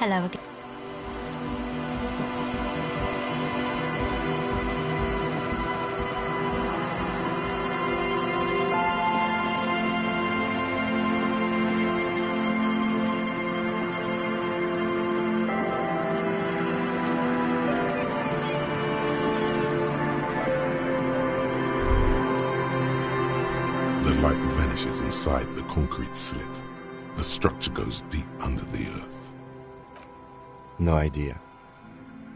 Hello again. The light vanishes inside the concrete slit. The structure goes deep under the earth. No idea.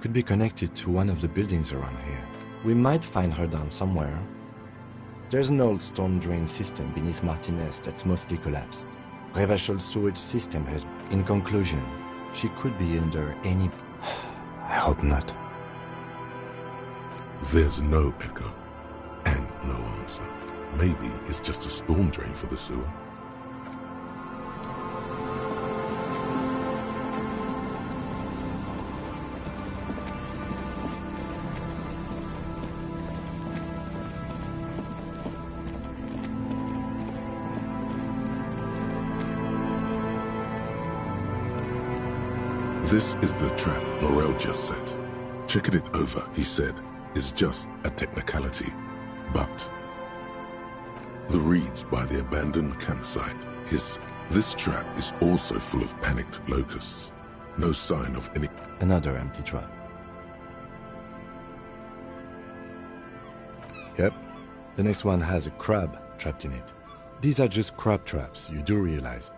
Could be connected to one of the buildings around here. We might find her down somewhere. There's an old storm drain system beneath Martinez that's mostly collapsed. Revachol sewage system has... In conclusion, she could be under any... I hope not. There's no echo and no answer. Maybe it's just a storm drain for the sewer. This is the trap Morel just set. Checking it over, he said, is just a technicality. But the reeds by the abandoned campsite hiss. This trap is also full of panicked locusts. No sign of any... Another empty trap. Yep. The next one has a crab trapped in it. These are just crab traps, you do realize.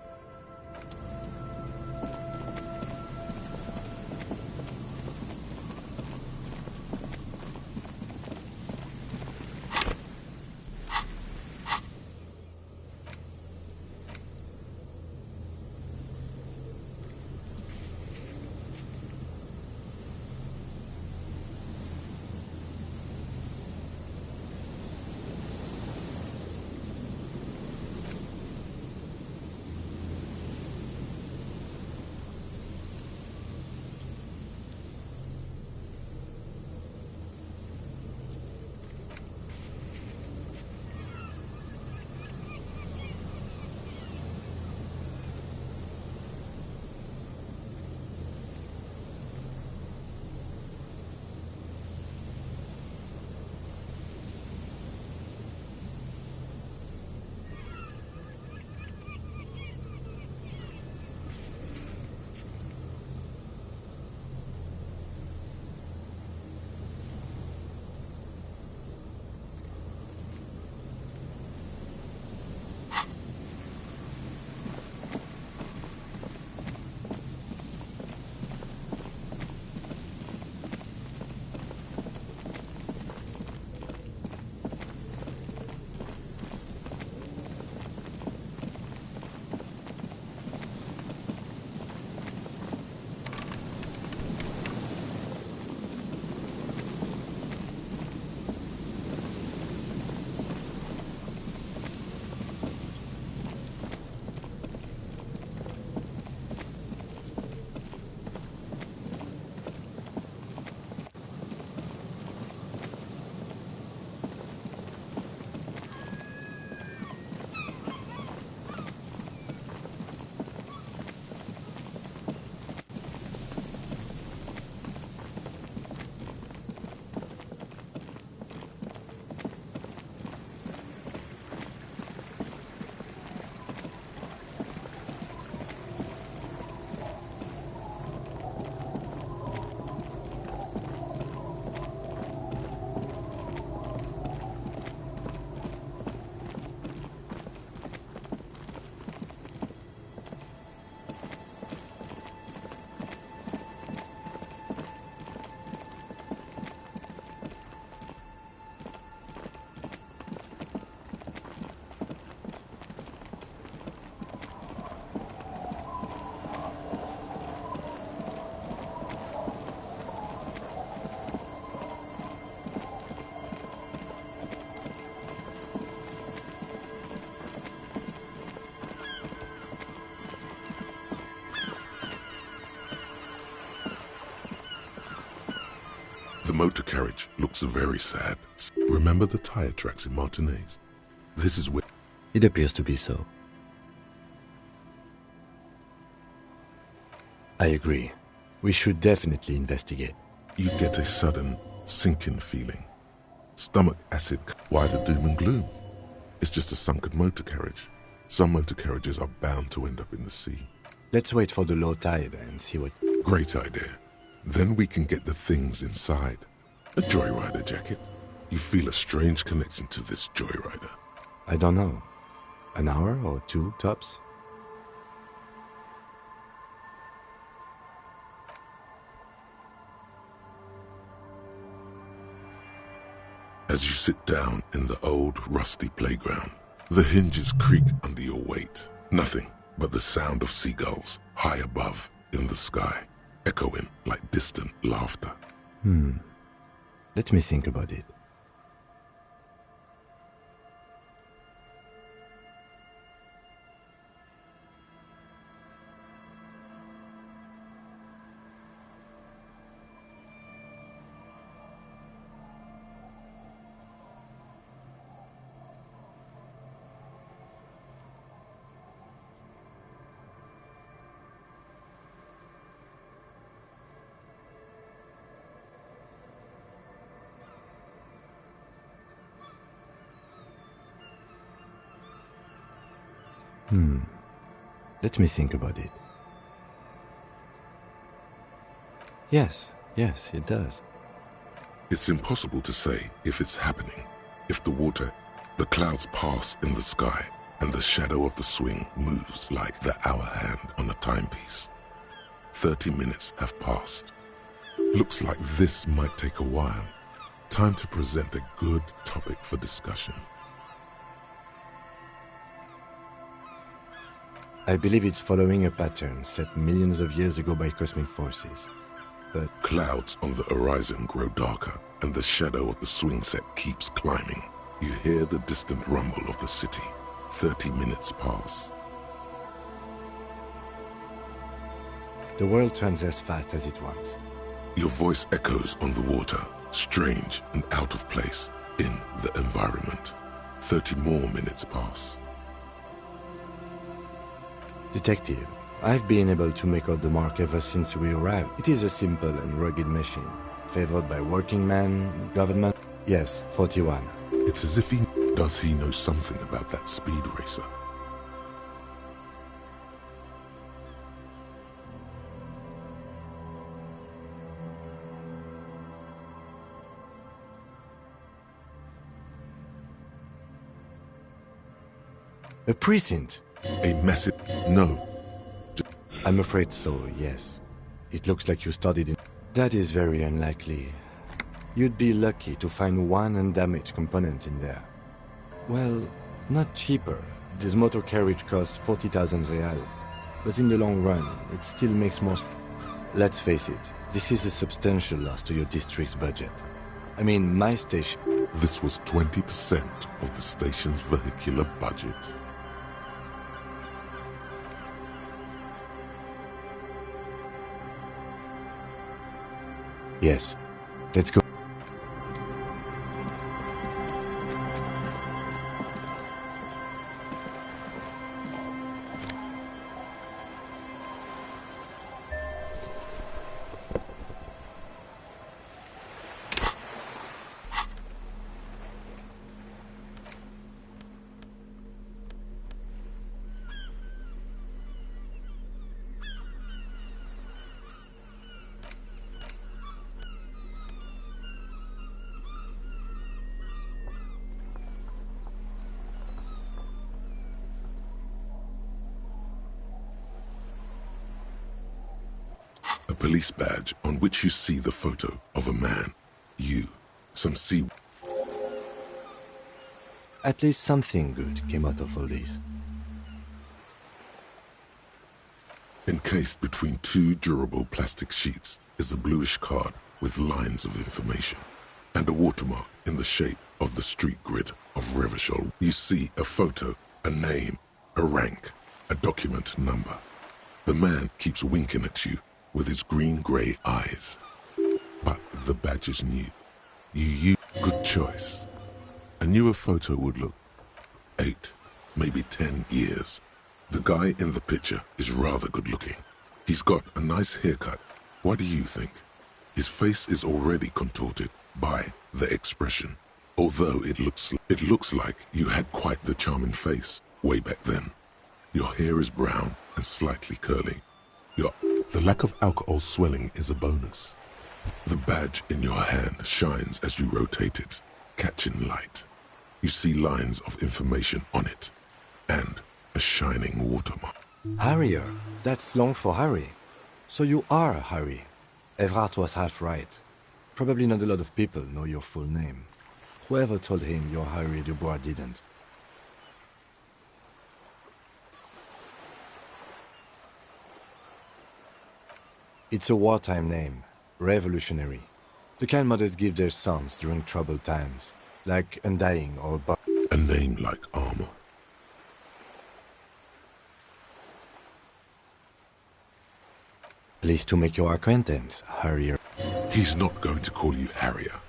The motor carriage looks very sad. Remember the tire tracks in Martinez? This is where... It appears to be so. I agree. We should definitely investigate. You get a sudden sinking feeling. Stomach acid. Why the doom and gloom? It's just a sunken motor carriage. Some motor carriages are bound to end up in the sea. Let's wait for the low tide and see what... Great idea. Then we can get the things inside. A joyrider jacket. You feel a strange connection to this joyrider. I don't know. An hour or two, tops? As you sit down in the old, rusty playground, the hinges creak under your weight. Nothing but the sound of seagulls high above in the sky, echoing like distant laughter. Let me think about it. Let me think about it. Yes, it does. It's impossible to say if it's happening, if the clouds pass in the sky, and the shadow of the swing moves like the hour hand on a timepiece. 30 minutes have passed. Looks like this might take a while. Time to present a good topic for discussion. I believe it's following a pattern set millions of years ago by cosmic forces. But clouds on the horizon grow darker, and the shadow of the swing set keeps climbing. You hear the distant rumble of the city. 30 minutes pass. the world turns as fast as it wants. Your voice echoes on the water, strange and out of place in the environment. 30 more minutes pass. Detective, I've been able to make out the mark ever since we arrived. It is a simple and rugged machine, favored by working men, government. Yes, 41. It's as if does he know something about that speed racer? A precinct? A message? No. I'm afraid so, yes. It looks like you studied it. That is very unlikely. You'd be lucky to find one undamaged component in there. Well, not cheaper. This motor carriage costs 40,000 real. But in the long run, it still makes more... Let's face it, this is a substantial loss to your district's budget. I mean, my station... This was 20% of the station's vehicular budget. Yes. Let's go. A police badge on which you see the photo of a man. You. Some sea... At least something good came out of all this. Encased between two durable plastic sheets is a bluish card with lines of information and a watermark in the shape of the street grid of Revachol. You see a photo, a name, a rank, a document number. The man keeps winking at you with his green-grey eyes. But the badge is new. You use good choice. A newer photo would look 8, maybe 10 years. The guy in the picture is rather good looking. He's got a nice haircut. What do you think? His face is already contorted by the expression. Although it looks like you had quite the charming face way back then. Your hair is brown and slightly curly. The lack of alcohol swelling is a bonus. The badge in your hand shines as you rotate it, catching light. You see lines of information on it, and a shining watermark. Harrier. That's long for Harry. So you are Harry. Evrard was half right. Probably not a lot of people know your full name. Whoever told him you're Harry Dubois didn't. It's a wartime name. Revolutionary. The kind mothers give their sons during troubled times. Like Undying or A name like armor. Pleased to make your acquaintance, Harrier. He's not going to call you Harrier.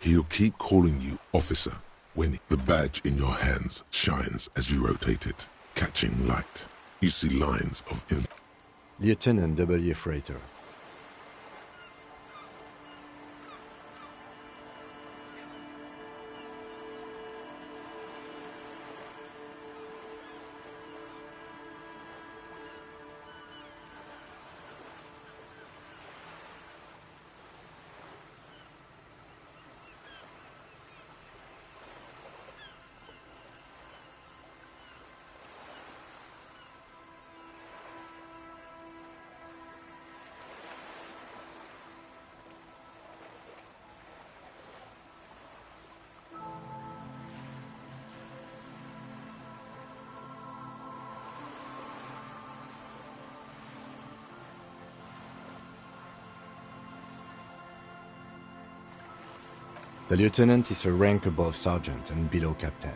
He'll keep calling you officer when the badge in your hands shines as you rotate it, catching light. You see lines of Lieutenant W. Freighter. The lieutenant is a rank above sergeant and below captain.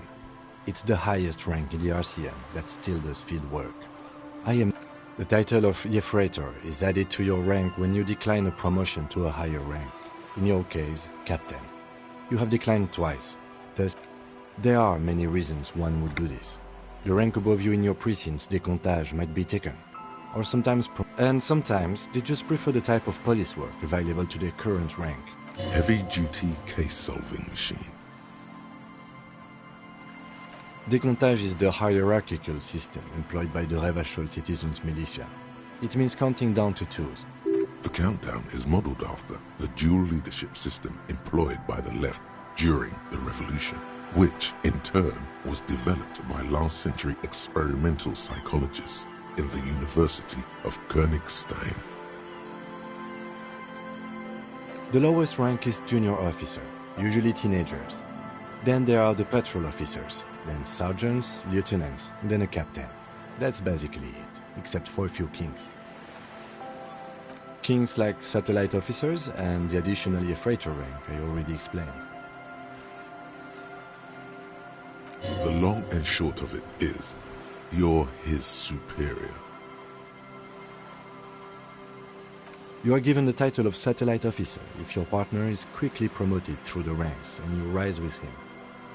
It's the highest rank in the RCM that still does field work. The title of Jefreitor is added to your rank when you decline a promotion to a higher rank. In your case, captain. You have declined twice. Thus, there are many reasons one would do this. The rank above you in your precinct's décomptage might be taken. Or sometimes they just prefer the type of police work available to their current rank. heavy-duty case-solving machine. Décomptage is the hierarchical system employed by the Revachol Citizens Militia. It means counting down to twos. The countdown is modeled after the dual leadership system employed by the left during the revolution, which in turn was developed by last-century experimental psychologists in the University of Königstein. The lowest rank is junior officer, usually teenagers. Then there are the patrol officers, then sergeants, lieutenants, then a captain. That's basically it, except for a few kings. Kings like satellite officers and the additional Jefreitor rank I already explained. The long and short of it is, you're his superior. You are given the title of satellite officer if your partner is quickly promoted through the ranks and you rise with him.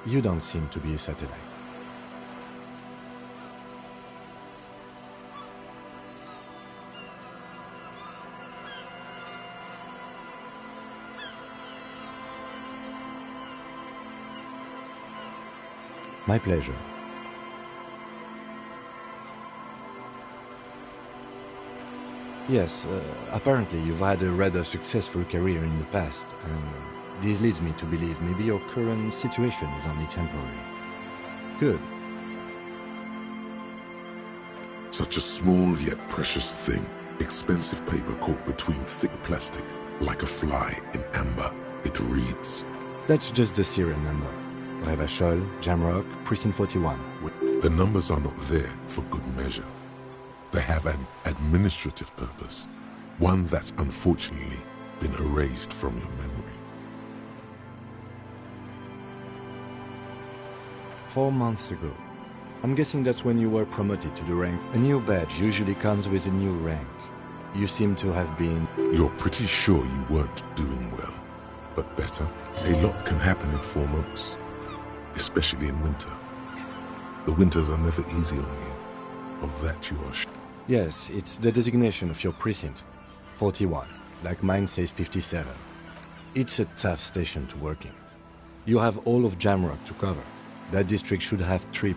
You don't seem to be a satellite. My pleasure. Yes, apparently you've had a rather successful career in the past, and this leads me to believe maybe your current situation is only temporary. Good. Such a small yet precious thing. Expensive paper caught between thick plastic, like a fly in amber. It reads. That's just the serial number. Revachol, Jamrock, Precinct 41. The numbers are not there for good measure. They have an administrative purpose, one that's unfortunately been erased from your memory. 4 months ago. I'm guessing that's when you were promoted to the rank. A new badge usually comes with a new rank. You seem to have been... You're pretty sure you weren't doing well, but better. A lot can happen in 4 months, especially in winter. The winters are never easy on you. Of that you are sure. Yes, it's the designation of your precinct. 41, like mine says 57. It's a tough station to work in. You have all of Jamrock to cover. That district should have 3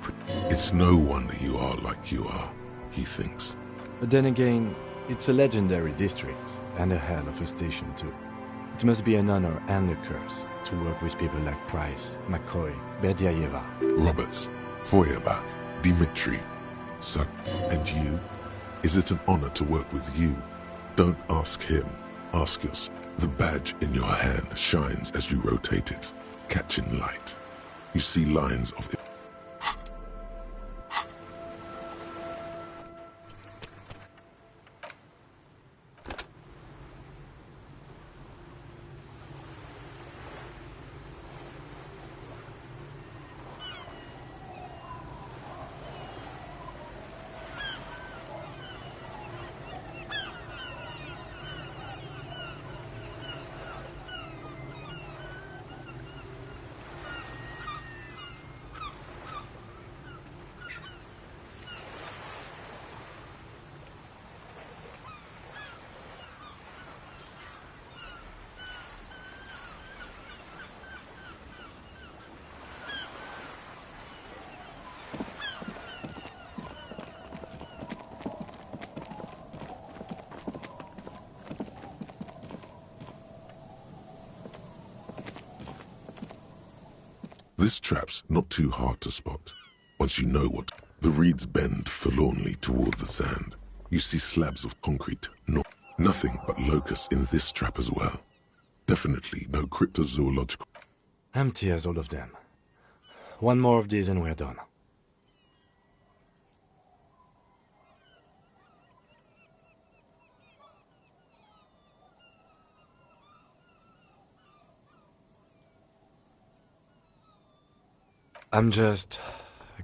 It's no wonder you are like you are, he thinks. But then again, it's a legendary district, and a hell of a station too. It must be an honor and a curse to work with people like Price, McCoy, Berdiaeva. Roberts, Feuerbach, Dimitri, Suk, and you? Is it an honor to work with you? Don't ask him, ask yourself. The badge in your hand shines as you rotate it, catching light. You see lines of it. This trap's not too hard to spot. Once you know what, the reeds bend forlornly toward the sand. You see slabs of concrete, nothing but locusts in this trap as well. Definitely no cryptozoological. Empty as all of them. One more of these and we're done. I'm just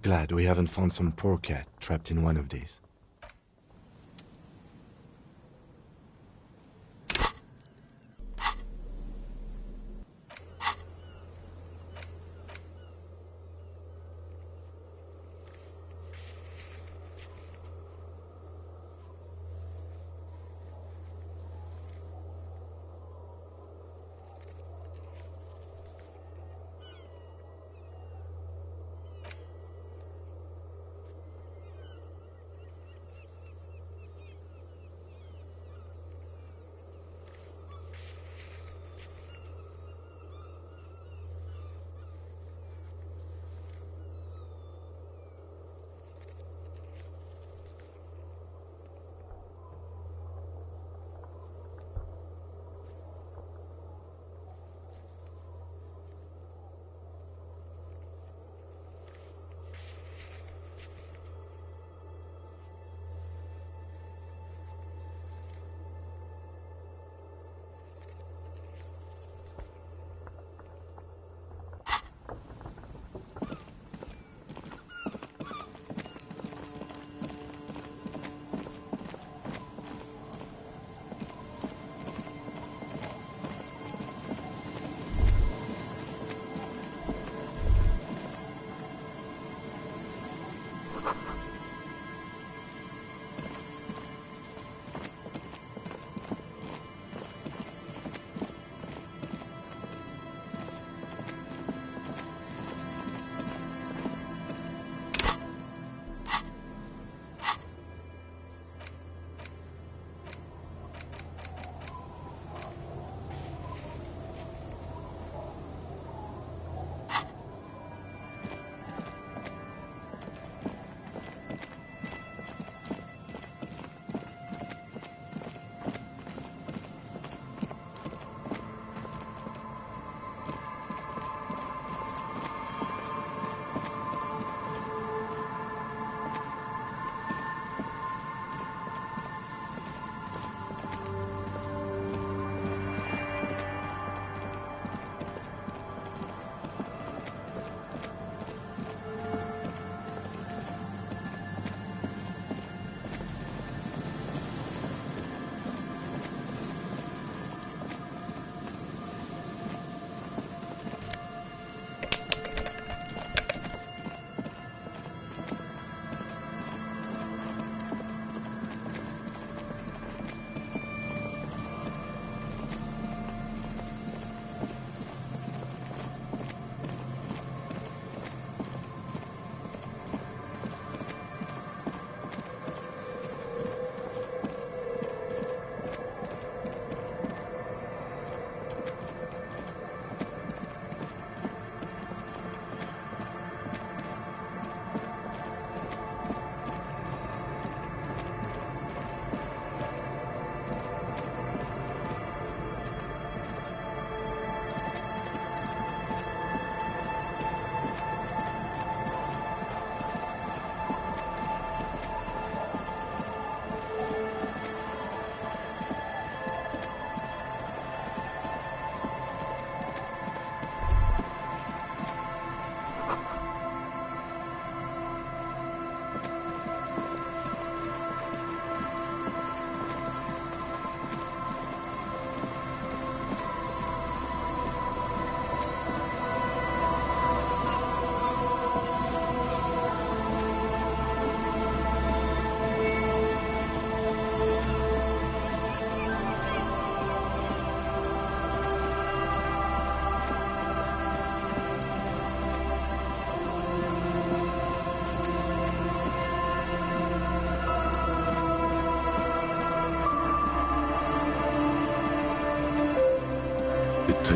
glad we haven't found some poor cat trapped in one of these.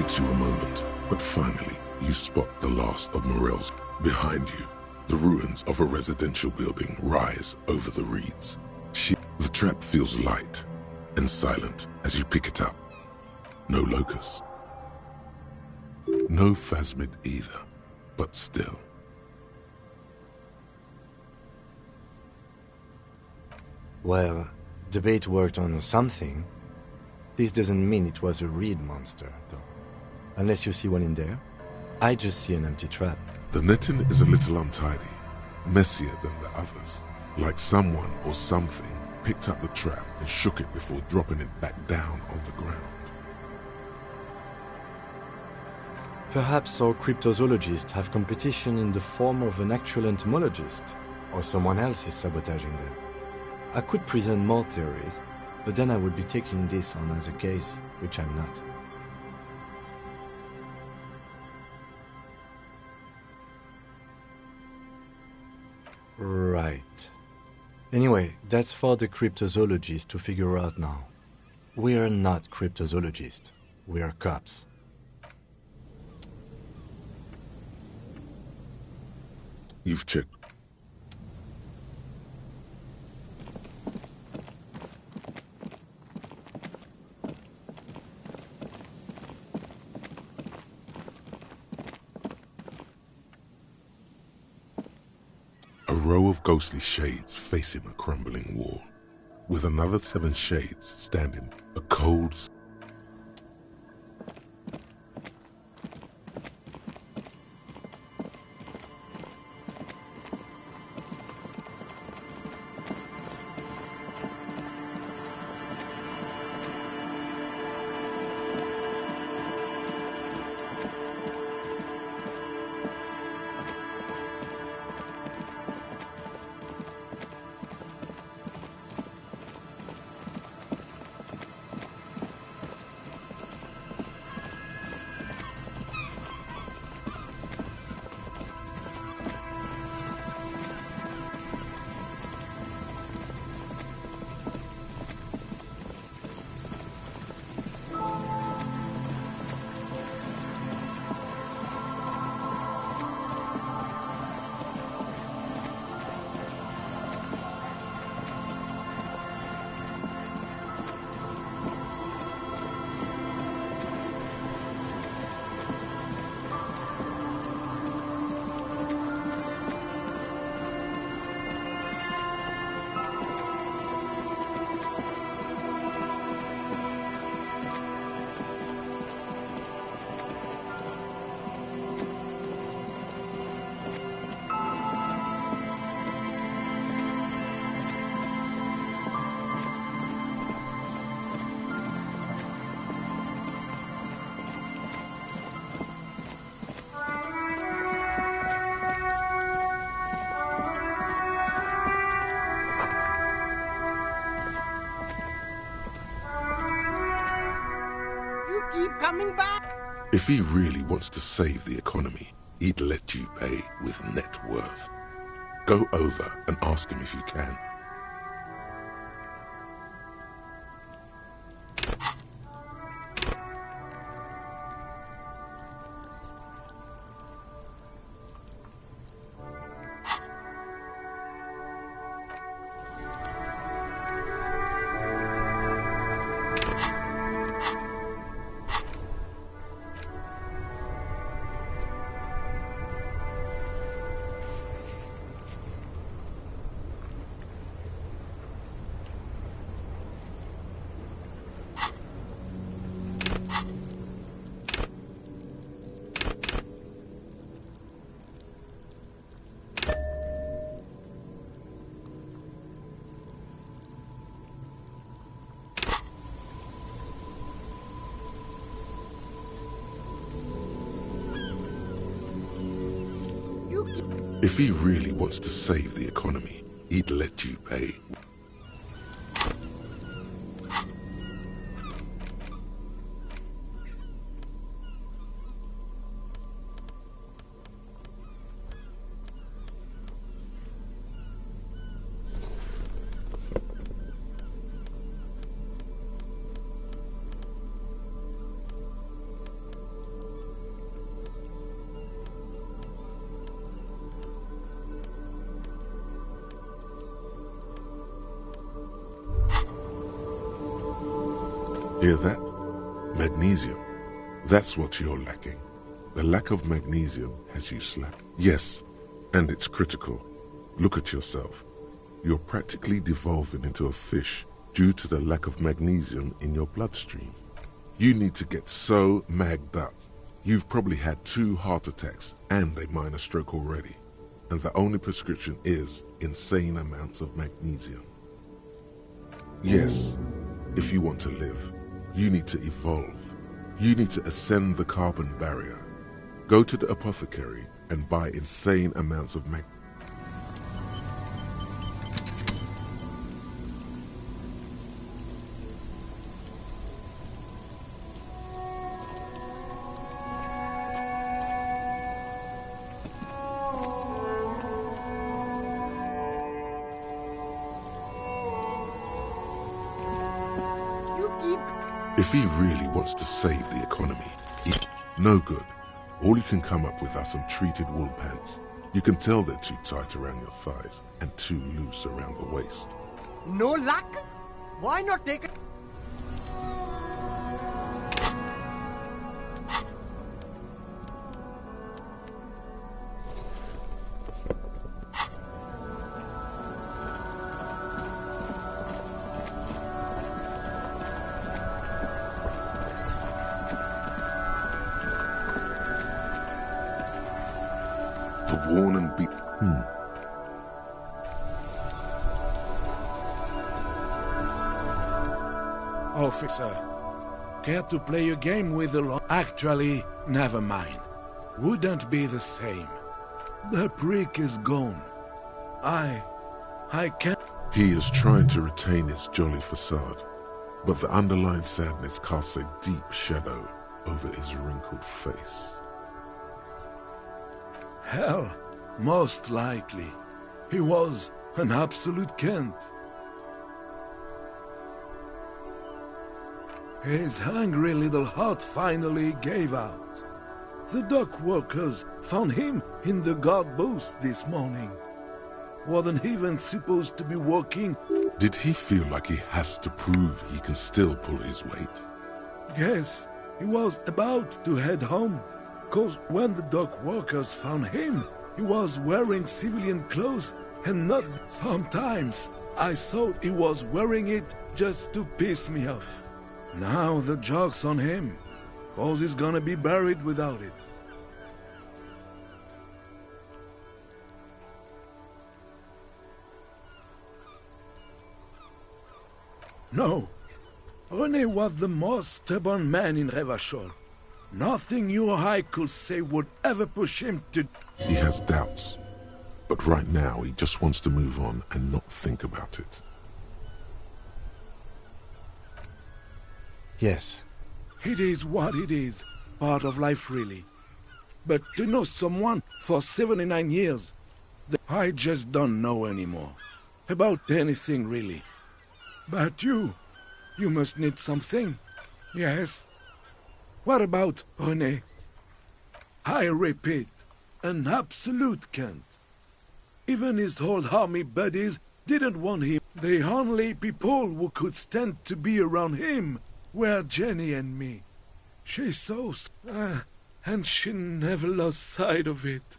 takes you a moment, but finally you spot the last of Morel's. Behind you, the ruins of a residential building rise over the reeds. The trap feels light and silent as you pick it up. No locust. No phasmid either, but still. Well, the bait worked on something. This doesn't mean it was a reed monster, though. Unless you see one in there. I just see an empty trap. The netting is a little untidy, messier than the others. Like someone or something picked up the trap and shook it before dropping it back down on the ground. Perhaps our cryptozoologists have competition in the form of an actual entomologist, or someone else is sabotaging them. I could present more theories, but then I would be taking this on as a case, which I'm not. Right. Anyway, that's for the cryptozoologists to figure out now. We are not cryptozoologists. We are cops. You've checked. A row of ghostly shades facing a crumbling wall, with another 7 shades standing, a cold. Coming back. If he really wants to save the economy, he'd let you pay with net worth. Go over and ask him if you can. If he really wants to save the economy, he'd let you pay. Hear that? Magnesium. That's what you're lacking. The lack of magnesium has you slack. Yes, and it's critical. Look at yourself. You're practically devolving into a fish due to the lack of magnesium in your bloodstream. You need to get so magged up. You've probably had 2 heart attacks and a minor stroke already, and the only prescription is insane amounts of magnesium. Yes, if you want to live, you need to evolve. You need to ascend the carbon barrier. Go to the apothecary and buy insane amounts of magnesium. If he really wants to save the economy, no good. All you can come up with are some treated wool pants. You can tell they're too tight around your thighs and too loose around the waist. No luck? Why not take it? Worn and beat. Officer, care to play a game with the law? Actually, never mind. Wouldn't be the same. The prick is gone. I can't. He is trying to retain his jolly facade, but the underlying sadness casts a deep shadow over his wrinkled face. Hell, most likely. He was an absolute Kent. His hungry little heart finally gave out. The dock workers found him in the guard booth this morning. Wasn't even supposed to be working. Did he feel like he has to prove he can still pull his weight? Yes, he was about to head home. Cause when the dock workers found him, he was wearing civilian clothes and not. Sometimes I thought he was wearing it just to piss me off. Now the joke's on him, cause he's gonna be buried without it. No, René was the most stubborn man in Revachol. Nothing you or I could say would ever push him to... He has doubts, but right now he just wants to move on and not think about it. Yes. It is what it is, part of life really. But to know someone for 79 years, I just don't know anymore. About anything really. But you must need something. Yes. What about René? I repeat, an absolute Kent. Even his old army buddies didn't want him. The only people who could stand to be around him were Jenny and me. She's so... and she never lost sight of it.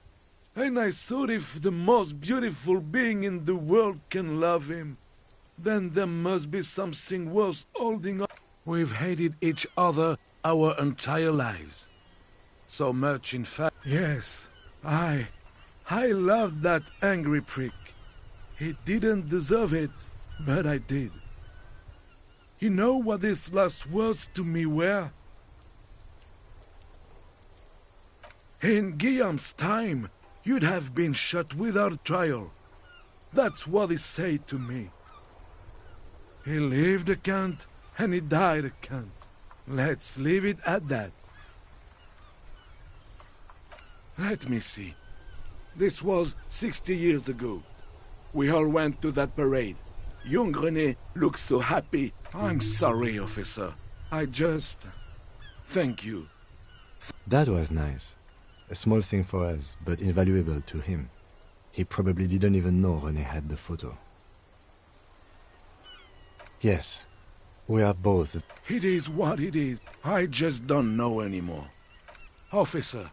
And I thought if the most beautiful being in the world can love him, then there must be something worth holding on. We've hated each other our entire lives. So much, in fact. Yes, I loved that angry prick. He didn't deserve it, but I did. You know what his last words to me were? In Guillaume's time, you'd have been shot without trial. That's what he said to me. He lived a Kent, and he died a Kent. Let's leave it at that. Let me see. This was 60 years ago. We all went to that parade. Young René looked so happy. I'm sorry, officer. I just... Thank you. That was nice. A small thing for us, but invaluable to him. He probably didn't even know René had the photo. Yes, We are both. It is what it is. I just don't know anymore. Officer,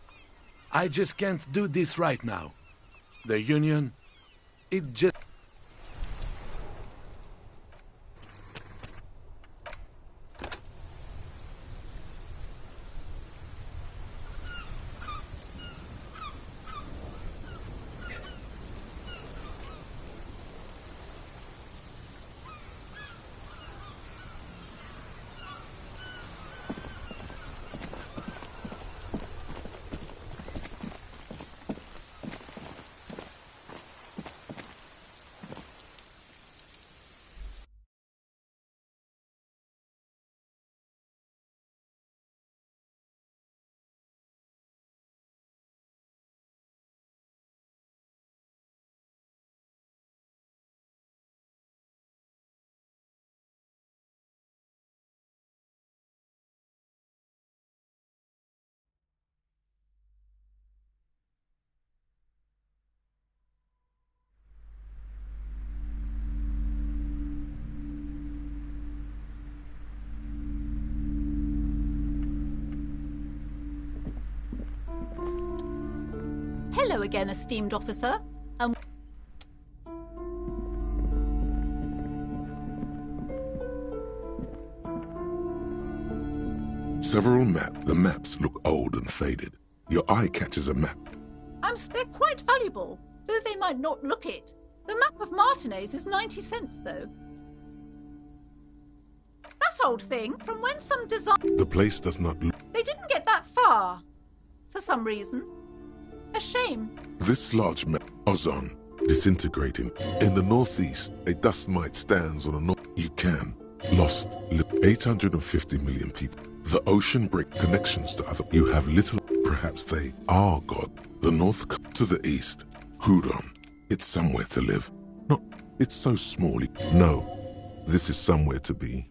I just can't do this right now. The Union, it just... Hello again, esteemed officer. The maps look old and faded. Your eye catches a map. They're quite valuable, though they might not look it. The map of Martinez is 90 cents, though. That old thing, from when some design... The place does not look... They didn't get that far, for some reason. A shame. This large map, ozone, disintegrating. In the northeast, a dust mite stands on a north... You can. Lost. 850 million people. The ocean break connections to other... You have little... Perhaps they are God. The north to the east. Hudon. It's somewhere to live. No, it's so small. No, this is somewhere to be.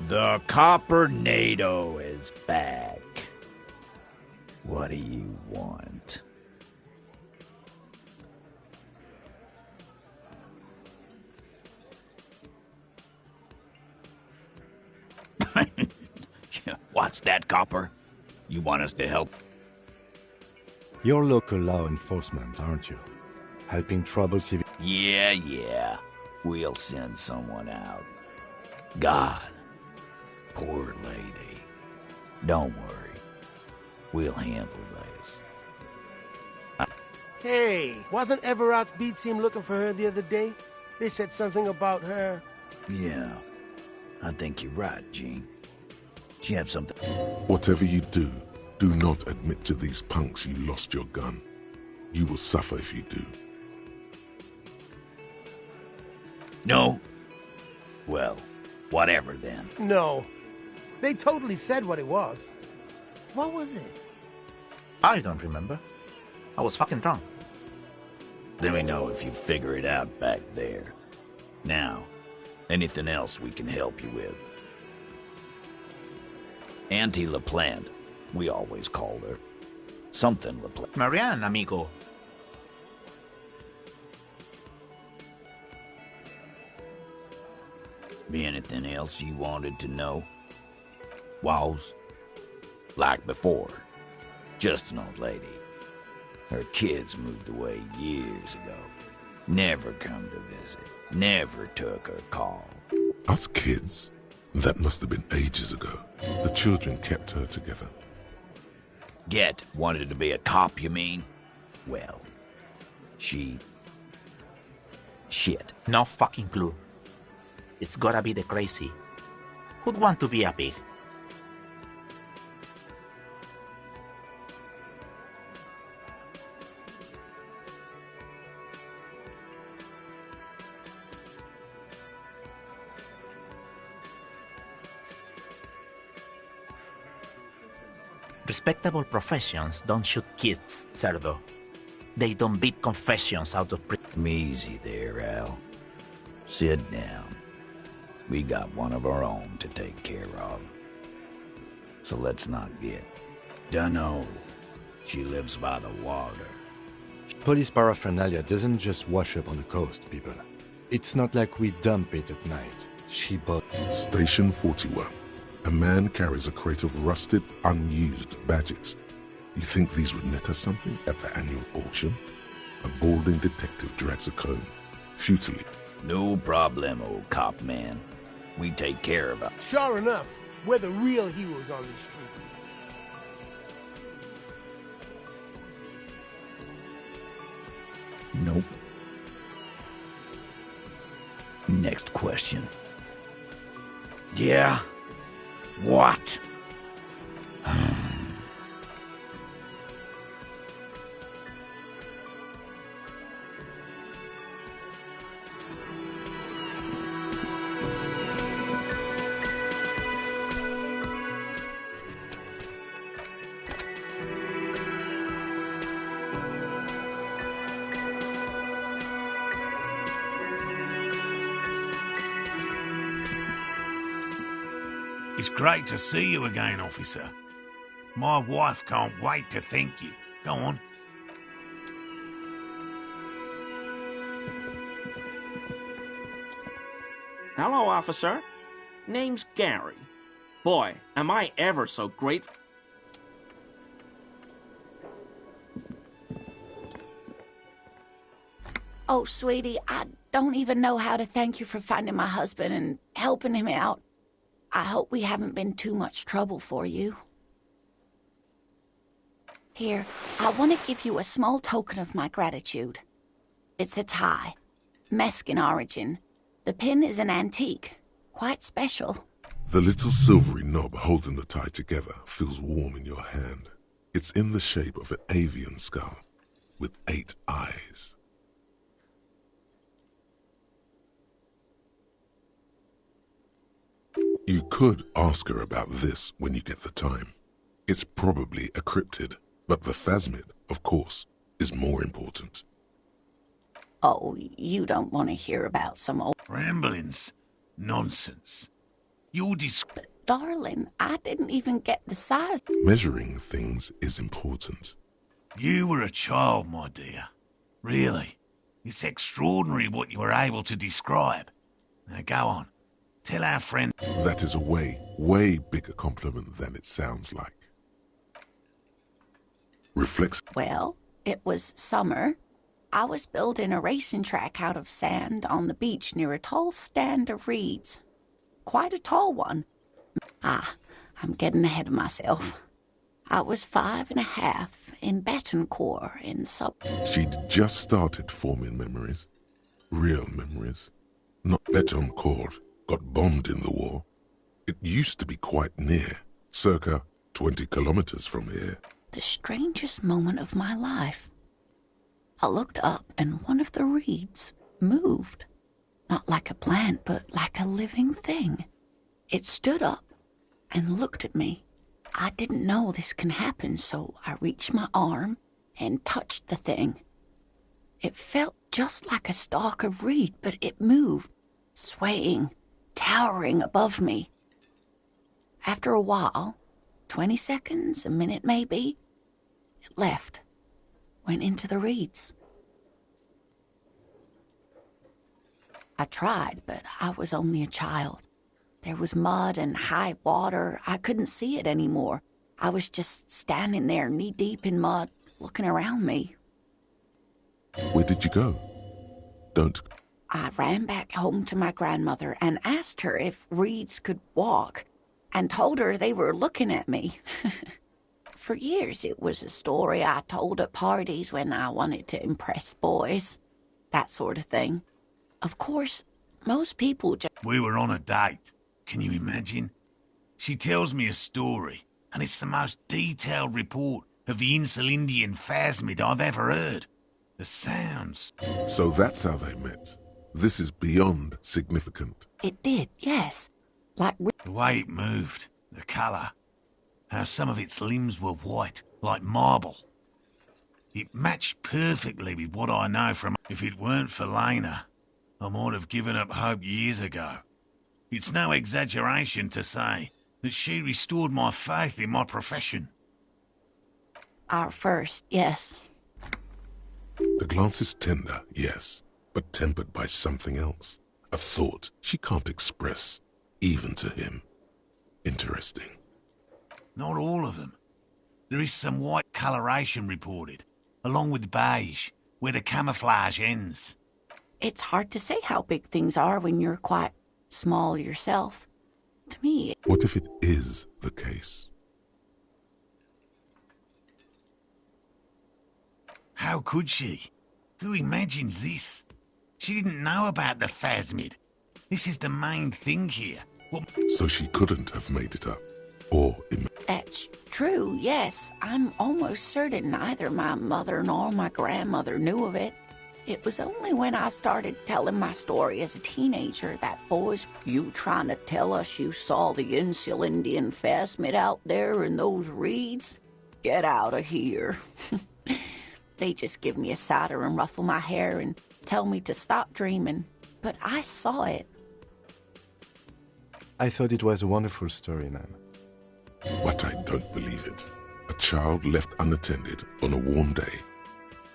The Copper-nado is back. What do you want? What's that, Copper? You want us to help? You're local law enforcement, aren't you? Helping trouble civil... Yeah. We'll send someone out. God. Poor lady. Don't worry. We'll handle this. Hey, wasn't Everett's B team looking for her the other day? They said something about her. Yeah. I think you're right, Gene. She have something... Whatever you do, do not admit to these punks you lost your gun. You will suffer if you do. No? Well, whatever then. No. They totally said what it was. What was it? I don't remember. I was fucking drunk. Let me know if you figure it out back there. Now, anything else we can help you with? Auntie LaPlante, we always called her. Something LaPlante. Marianne, amigo. Be anything else you wanted to know? Was? Like before. Just an old lady. Her kids moved away years ago. Never come to visit. Never took her call. Us kids? That must have been ages ago. The children kept her together. Get wanted to be a cop, you mean? Well, she... shit. No fucking clue. It's gotta be the crazy. Who'd want to be a pig? Respectable professions don't shoot kids, Cerdo. They don't beat confessions out of prison. Easy there, Al. Sit down. We got one of our own to take care of. So let's not get... Dunno. She lives by the water. Police paraphernalia doesn't just wash up on the coast, people. It's not like we dump it at night. She bought... Station 41. A man carries a crate of rusted, unused badges. You think these would net us something at the annual auction? A balding detective drags a comb, futilely. No problem, old cop man. We take care of it. Sure enough, we're the real heroes on these streets. Nope. Next question. Yeah? What? It's great to see you again, officer. My wife can't wait to thank you. Go on. Hello, officer. Name's Gary. Boy, am I ever so grateful. Oh, sweetie, I don't even know how to thank you for finding my husband and helping him out. I hope we haven't been too much trouble for you. Here, I want to give you a small token of my gratitude. It's a tie, Mexican origin. The pin is an antique, quite special. The little silvery knob holding the tie together feels warm in your hand. It's in the shape of an avian skull, with 8 eyes. You could ask her about this when you get the time. It's probably a cryptid, but the phasmid, of course, is more important. Oh, you don't want to hear about some old... Ramblings. Nonsense. Your But, darling, I didn't even get the size. Measuring things is important. You were a child, my dear. Really. It's extraordinary what you were able to describe. Now go on. Tell our friend... That is a way bigger compliment than it sounds like. Reflects... Well, it was summer. I was building a racing track out of sand on the beach near a tall stand of reeds. Quite a tall one. I'm getting ahead of myself. I was 5.5 in Betancourt in the sub... She'd just started forming memories. Real memories. Not Betancourt got bombed in the war. It used to be quite near, circa 20 kilometers from here. The strangest moment of my life. I looked up and one of the reeds moved. Not like a plant, but like a living thing. It stood up and looked at me. I didn't know this can happen, so I reached my arm and touched the thing. It felt just like a stalk of reed, but it moved, swaying, towering above me. After a while, 20 seconds, a minute maybe, it left, went into the reeds. I tried, but I was only a child. There was mud and high water. I couldn't see it anymore. I was just standing there knee-deep in mud, looking around me. Where did you go? Don't... I ran back home to my grandmother and asked her if reeds could walk, and told her they were looking at me. For years, it was a story I told at parties when I wanted to impress boys. That sort of thing. Of course, most people just... We were on a date. Can you imagine? She tells me a story, and it's the most detailed report of the Insulindian phasmid I've ever heard. The sounds... So that's how they met. This is beyond significant. It did, yes. Like... The way it moved, the colour, how some of its limbs were white, like marble. It matched perfectly with what I know from... If it weren't for Lena, I might have given up hope years ago. It's no exaggeration to say that she restored my faith in my profession. Our first, yes. The glance is tender, yes, but tempered by something else. A thought she can't express, even to him. Interesting. Not all of them. There is some white coloration reported, along with beige, where the camouflage ends. It's hard to say how big things are when you're quite small yourself. To me... What if it is the case? How could she? Who imagines this? She didn't know about the phasmid. This is the main thing here. So she couldn't have made it up. Or... That's true, yes. I'm almost certain neither my mother nor my grandmother knew of it. It was only when I started telling my story as a teenager that boys, you trying to tell us you saw the Insulindian phasmid out there in those reeds? Get out of here. They just give me a cider and ruffle my hair and tell me to stop dreaming. But I saw it. I thought it was a wonderful story, ma'am. But I don't believe it. A child left unattended on a warm day.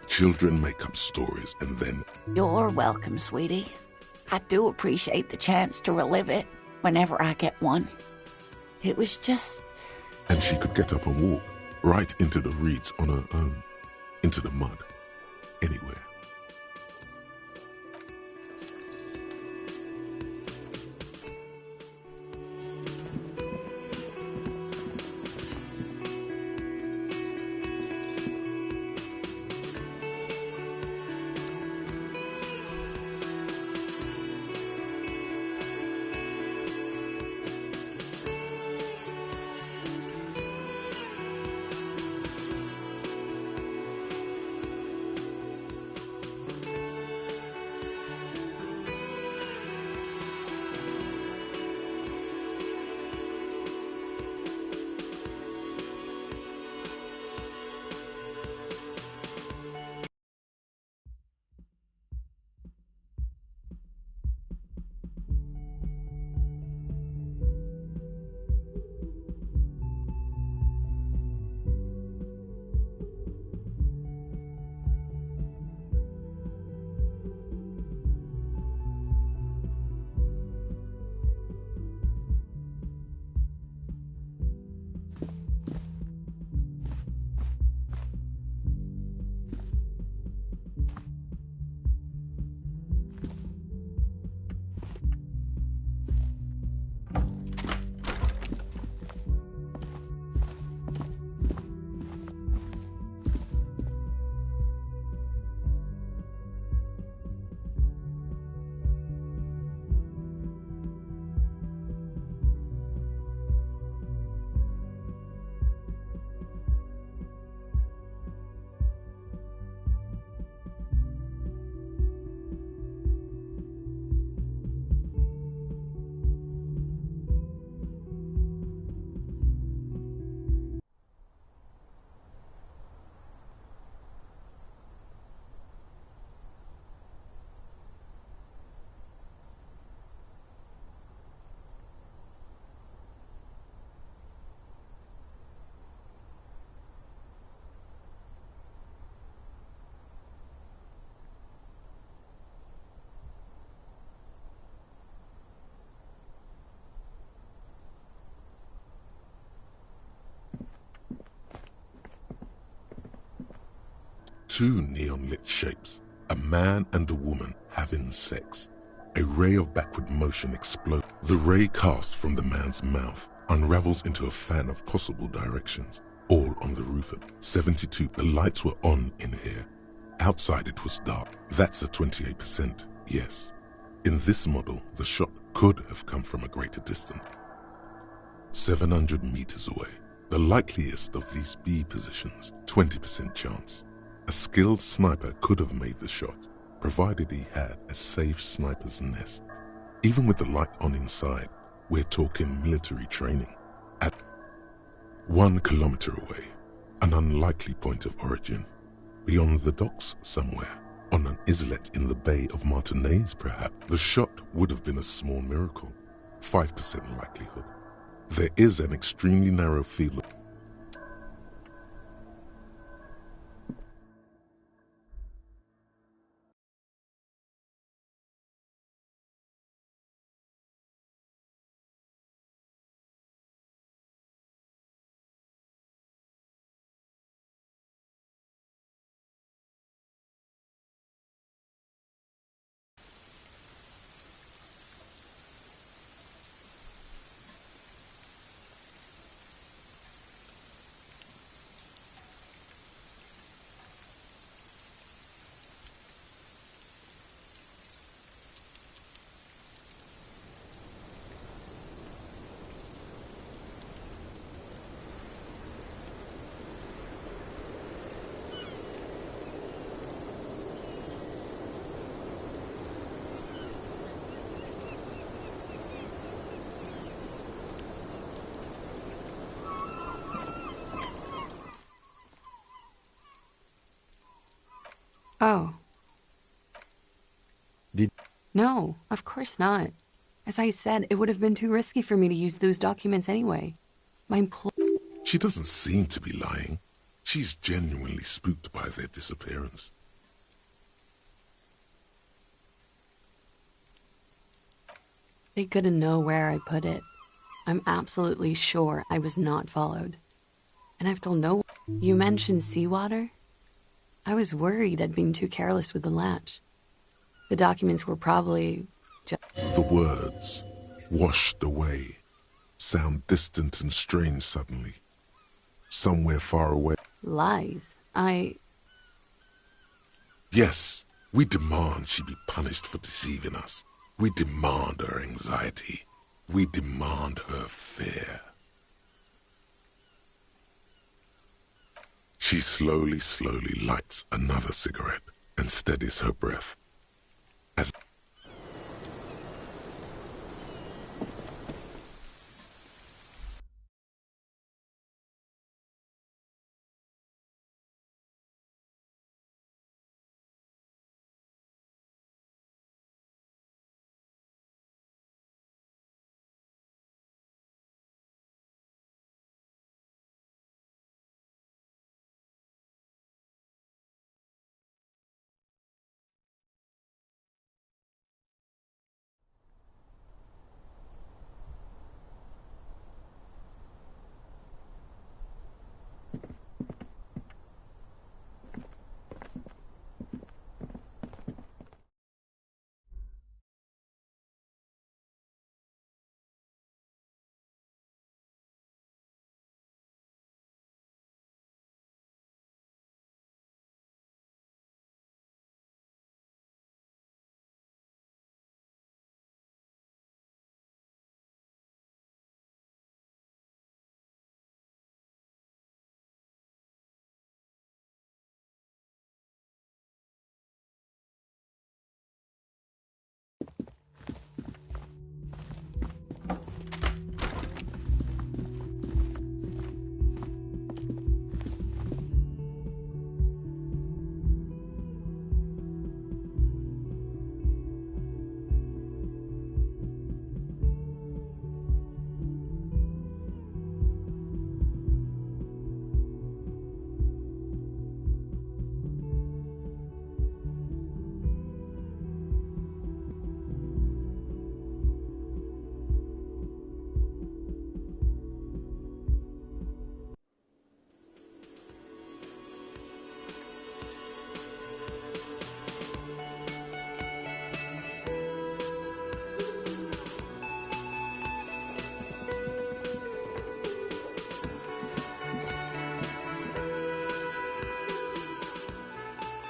Children make up stories and then... You're welcome, sweetie. I do appreciate the chance to relive it whenever I get one. It was just... And she could get up and walk right into the reeds on her own. Into the mud. Anywhere. Two neon-lit shapes, a man and a woman having sex. A ray of backward motion explodes. The ray cast from the man's mouth unravels into a fan of possible directions, all on the roof at 72. The lights were on in here. Outside it was dark. That's a 28%, yes. In this model, the shot could have come from a greater distance. 700 meters away. The likeliest of these B positions, 20% chance. A skilled sniper could have made the shot, provided he had a safe sniper's nest. Even with the light on inside, we're talking military training. At 1 kilometer away, an unlikely point of origin. Beyond the docks somewhere, on an islet in the Bay of Martinaise perhaps, the shot would have been a small miracle. 5% likelihood. There is an extremely narrow field of Oh. Did... No, of course not. As I said, it would have been too risky for me to use those documents anyway. She doesn't seem to be lying. She's genuinely spooked by their disappearance. They couldn't know where I put it. I'm absolutely sure I was not followed. And I've told no one. You mentioned seawater? I was worried I'd been too careless with the latch. The documents were probably just... The words, washed away, sound distant and strange suddenly. Somewhere far away. Lies. Yes, we demand she be punished for deceiving us. We demand her anxiety. We demand her fear. She slowly lights another cigarette and steadies her breath. As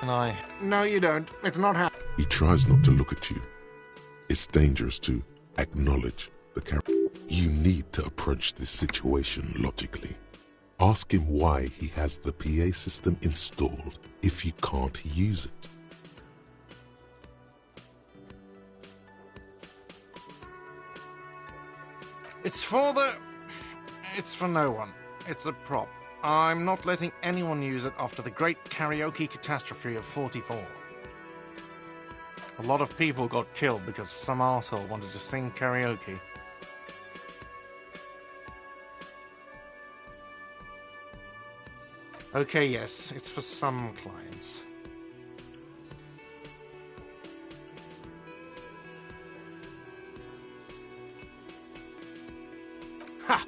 And I... No, you don't. It's not how... He tries not to look at you. It's dangerous to acknowledge the character. You need to approach this situation logically. Ask him why he has the PA system installed if you can't use it. It's for no one. It's a prop. I'm not letting anyone use it after the great karaoke catastrophe of '44. A lot of people got killed because some arsehole wanted to sing karaoke. Okay, yes, it's for some clients. Ha!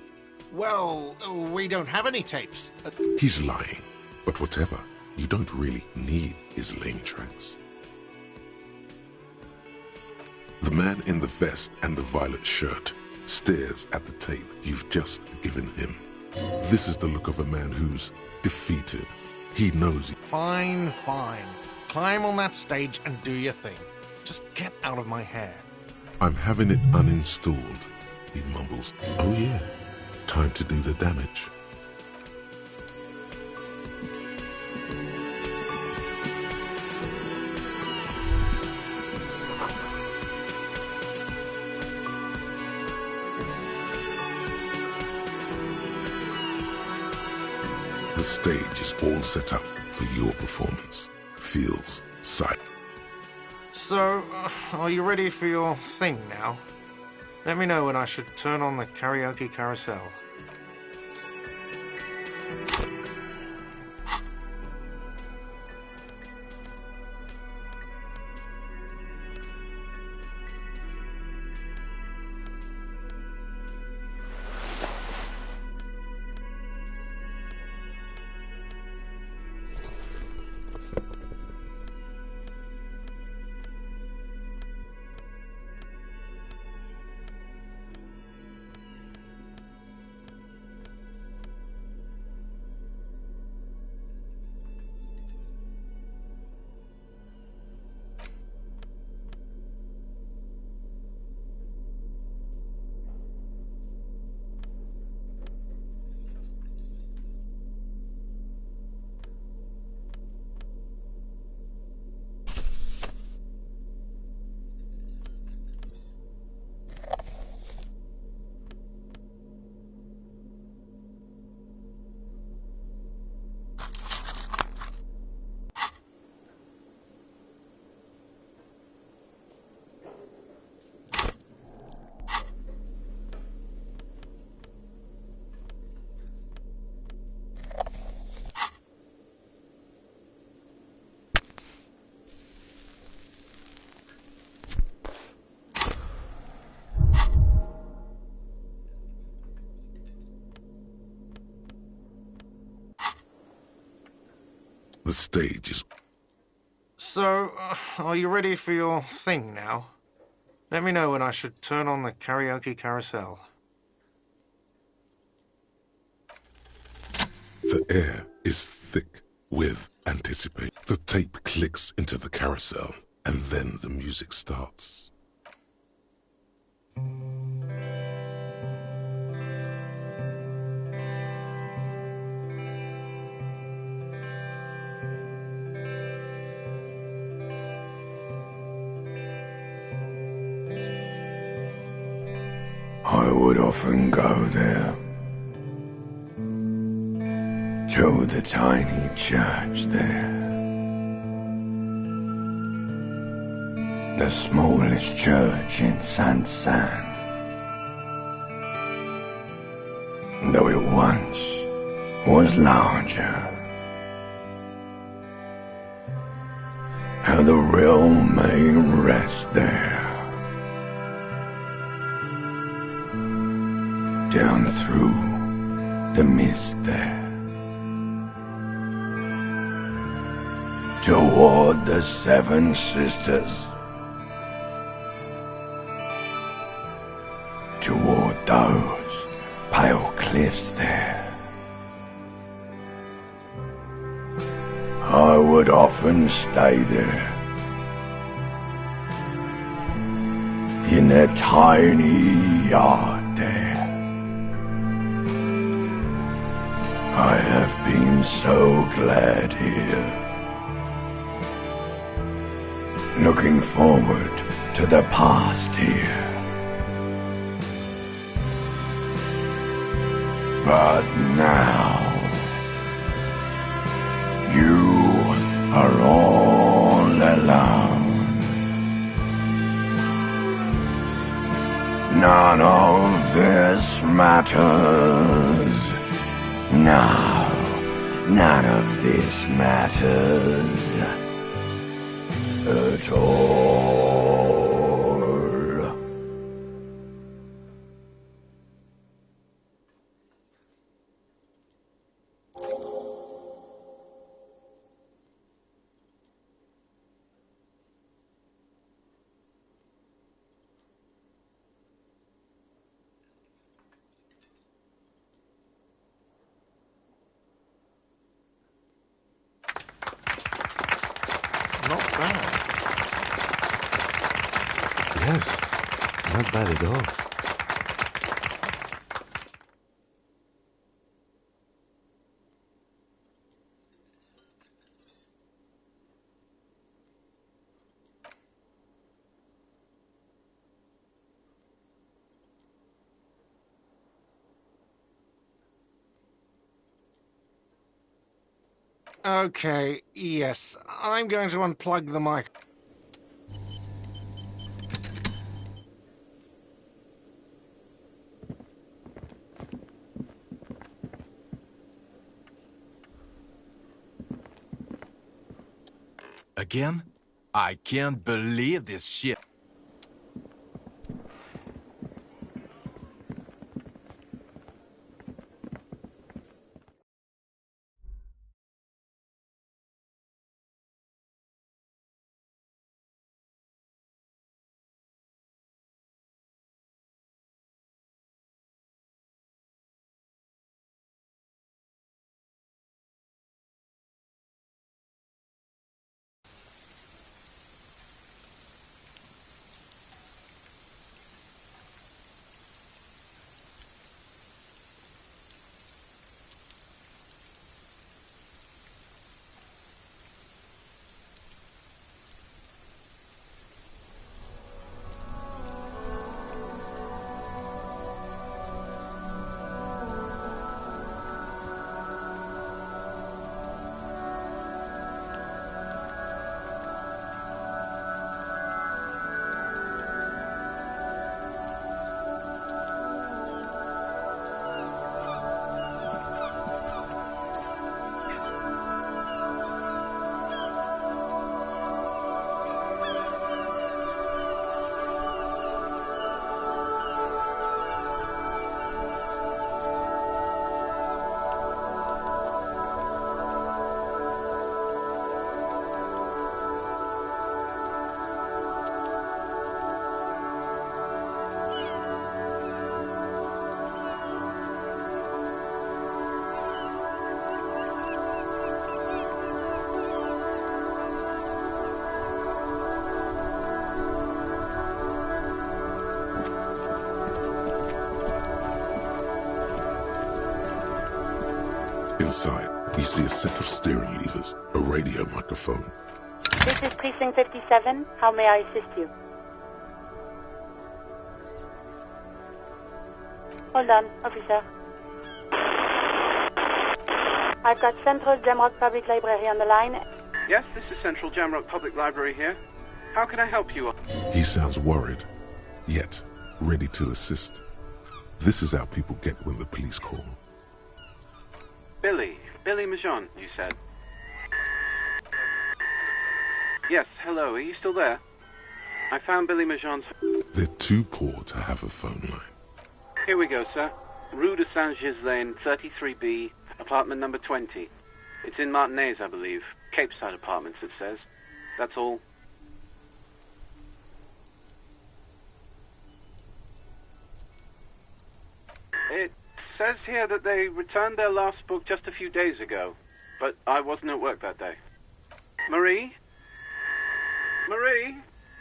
Well, we don't have any tapes. He's lying, but whatever. You don't really need his lame tracks. The man in the vest and the violet shirt stares at the tape you've just given him. This is the look of a man who's defeated. He knows. Fine, fine. Climb on that stage and do your thing. Just get out of my hair. I'm having it uninstalled, he mumbles. Oh yeah, time to do the damage. The stage is all set up for your performance. Feels sight. So, are you ready for your thing now? Let me know when I should turn on the karaoke carousel. The stage is... So, are you ready for your thing now? Let me know when I should turn on the karaoke carousel. The air is thick with anticipation. The tape clicks into the carousel, and then the music starts. I would often go there, to the tiny church there, the smallest church in Saint-San, though it once was larger. How the realm may rest there, down through the mist there, toward the Seven Sisters, toward those pale cliffs there. I would often stay there. In that tiny yard there. I have been so glad here. Looking forward to the past here. But now, you are all alone. None of this matters. No, none of this matters at all. Not bad. Yes, not bad at all. Okay, yes. I'm going to unplug the mic. Again? I can't believe this shit. Inside, you see a set of steering levers, a radio microphone. This is Precinct 57. How may I assist you? Hold on, officer. I've got Central Jamrock Public Library on the line. Yes, this is Central Jamrock Public Library here. How can I help you? He sounds worried, yet ready to assist. This is how people get when the police call. Billy Majon, you said. Yes, hello, are you still there? I found Billy Majon's... They're too poor to have a phone line. Here we go, sir. Rue de Saint-Ghislain, 33B, apartment number 20. It's in Martinez, I believe. Cape Side Apartments, it says. That's all. It says here that they returned their last book just a few days ago, but I wasn't at work that day. Marie? Marie?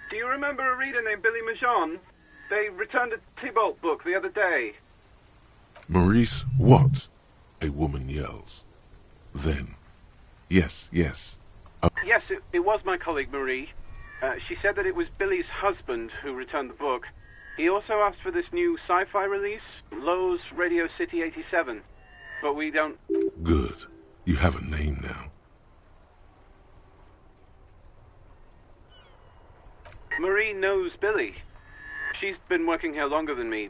Do you remember a reader named Billy Majon? They returned a Tybalt book the other day. Maurice, what? A woman yells. Then, yes. Yes, it was my colleague Marie. She said that it was Billy's husband who returned the book. He also asked for this new sci-fi release, Lowe's Radio City 87. But we don't... Good. You have a name now. Marie knows Billy. She's been working here longer than me.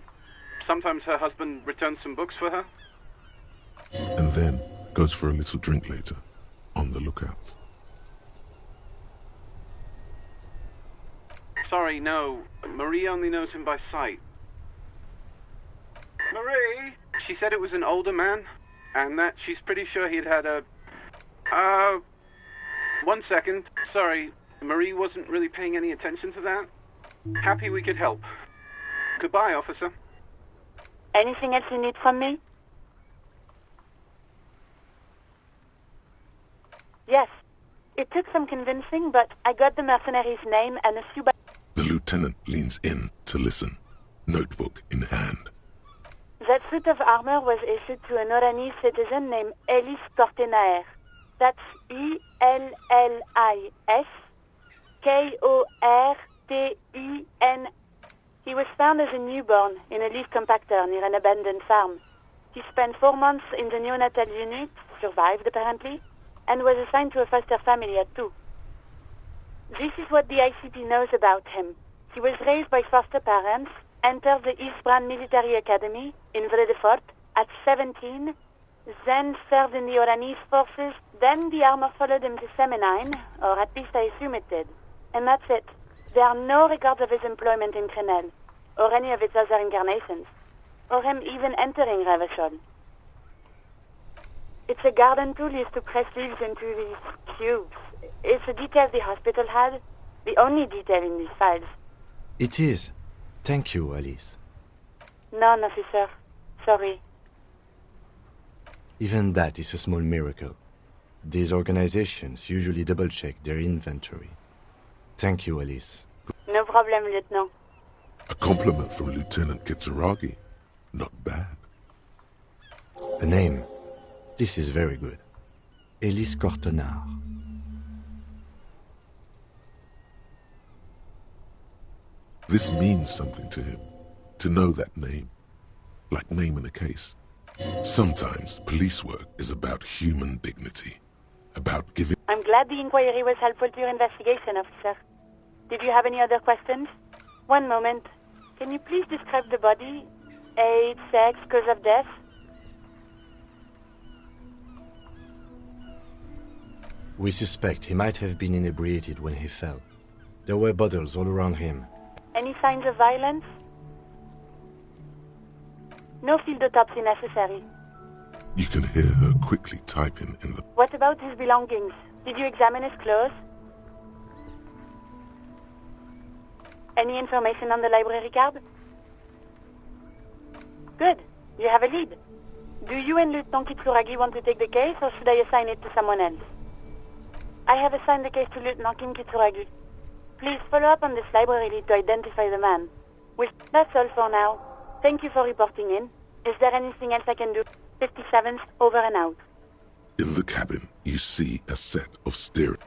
Sometimes her husband returns some books for her. And then goes for a little drink later. On the lookout. Sorry, no. Marie only knows him by sight. Marie? She said it was an older man, and that she's pretty sure he'd had a... 1 second. Sorry, Marie wasn't really paying any attention to that. Happy we could help. Goodbye, officer. Anything else you need from me? Yes. It took some convincing, but I got the mercenary's name and a few... The lieutenant leans in to listen, notebook in hand. That suit of armor was issued to an Oranese citizen named Ellis Kortenaer. That's E-L-L-I-S-K-O-R-T-E-N. He was found as a newborn in a leaf compactor near an abandoned farm. He spent 4 months in the neonatal unit, survived apparently, and was assigned to a foster family at 2. This is what the ICP knows about him. He was raised by foster parents, entered the Eastbrand Military Academy in Vredefort at 17, then served in the Oranese forces, then the armor followed him to Semenine, or at least I assume it did. And that's it. There are no records of his employment in Crenel, or any of its other incarnations, or him even entering Revachol. It's a garden tool used to press leaves into these cubes. It's a detail the hospital had, the only detail in these files. It is. Thank you, Alice. None, officer. Sorry. Even that is a small miracle. These organizations usually double-check their inventory. Thank you, Alice. No problem, Lieutenant. A compliment from Lieutenant Kitsuragi. Not bad. A name. This is very good. Ellis Kortenaer. This means something to him, to know that name, like naming a case. Sometimes police work is about human dignity, about giving... I'm glad the inquiry was helpful to your investigation, officer. Did you have any other questions? One moment. Can you please describe the body? Age, sex, cause of death? We suspect he might have been inebriated when he fell. There were bottles all around him. Any signs of violence? No field autopsy necessary. You can hear her quickly typing in the... What about his belongings? Did you examine his clothes? Any information on the library card? Good. You have a lead. Do you and Lieutenant Kitsuragi want to take the case, or should I assign it to someone else? I have assigned the case to Lieutenant Kim Kitsuragi. Please follow up on this library lead to identify the man. Well, that's all for now. Thank you for reporting in. Is there anything else I can do? 57th, over and out. In the cabin, you see a set of steering...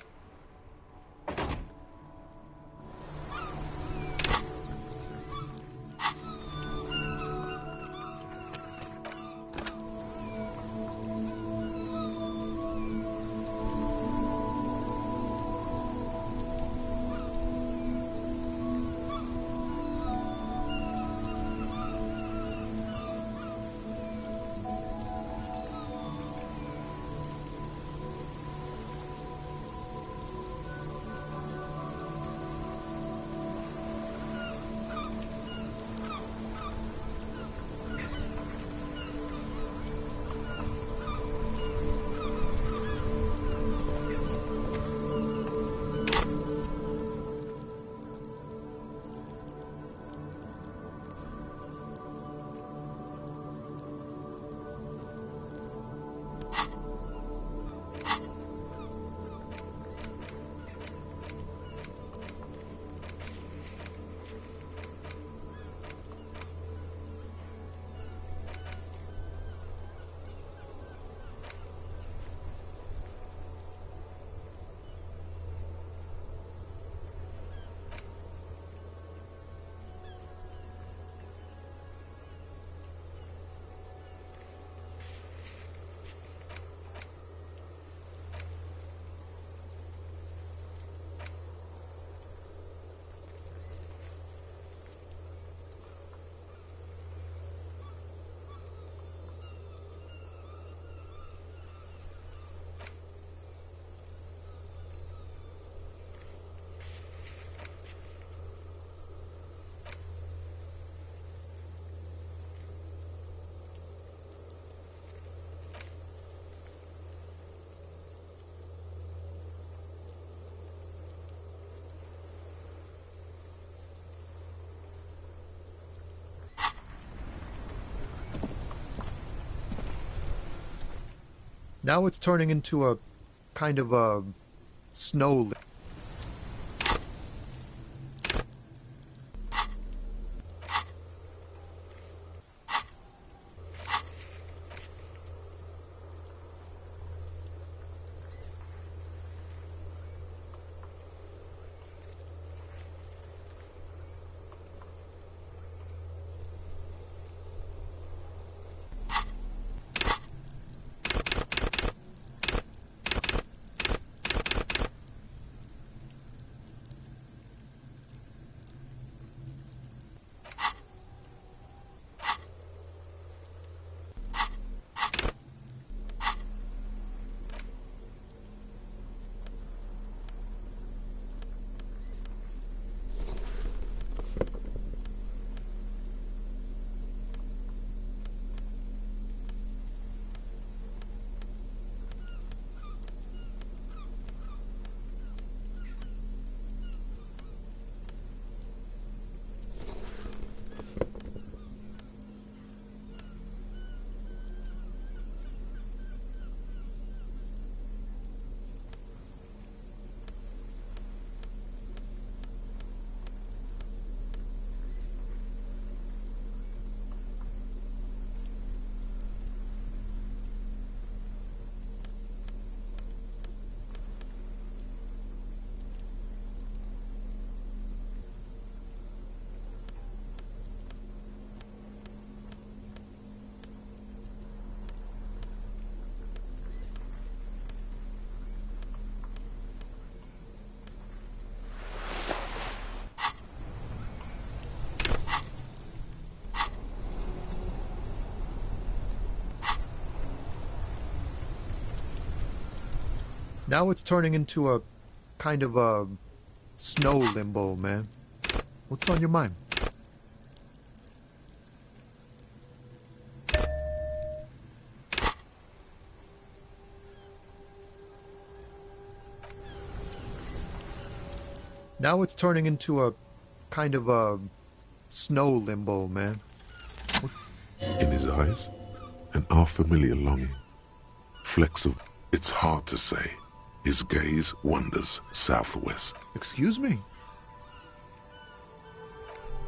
Now it's turning into a kind of a snow. Now it's turning into a kind of a snow limbo, man. What's on your mind? Now it's turning into a kind of a snow limbo, man. In his eyes, an unfamiliar longing. Flecks of... It's hard to say. His gaze wanders southwest. Excuse me?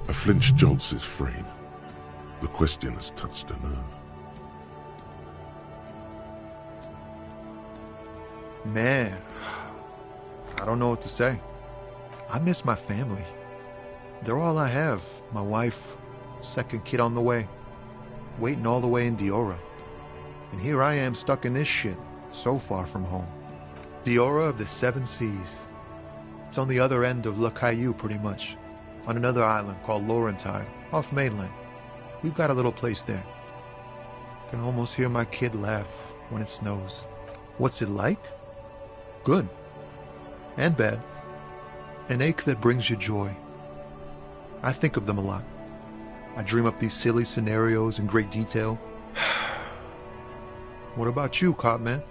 A flinch jolts his frame. The question has touched a nerve. Man, I don't know what to say. I miss my family. They're all I have. My wife, second kid on the way, waiting all the way in Diora. And here I am stuck in this shit, so far from home. Diora of the Seven Seas. It's on the other end of Klэyu, pretty much, on another island called Laurentide, off mainland. We've got a little place there. Can almost hear my kid laugh when it snows. What's it like? Good. And bad. An ache that brings you joy. I think of them a lot. I dream up these silly scenarios in great detail. What about you, cop man?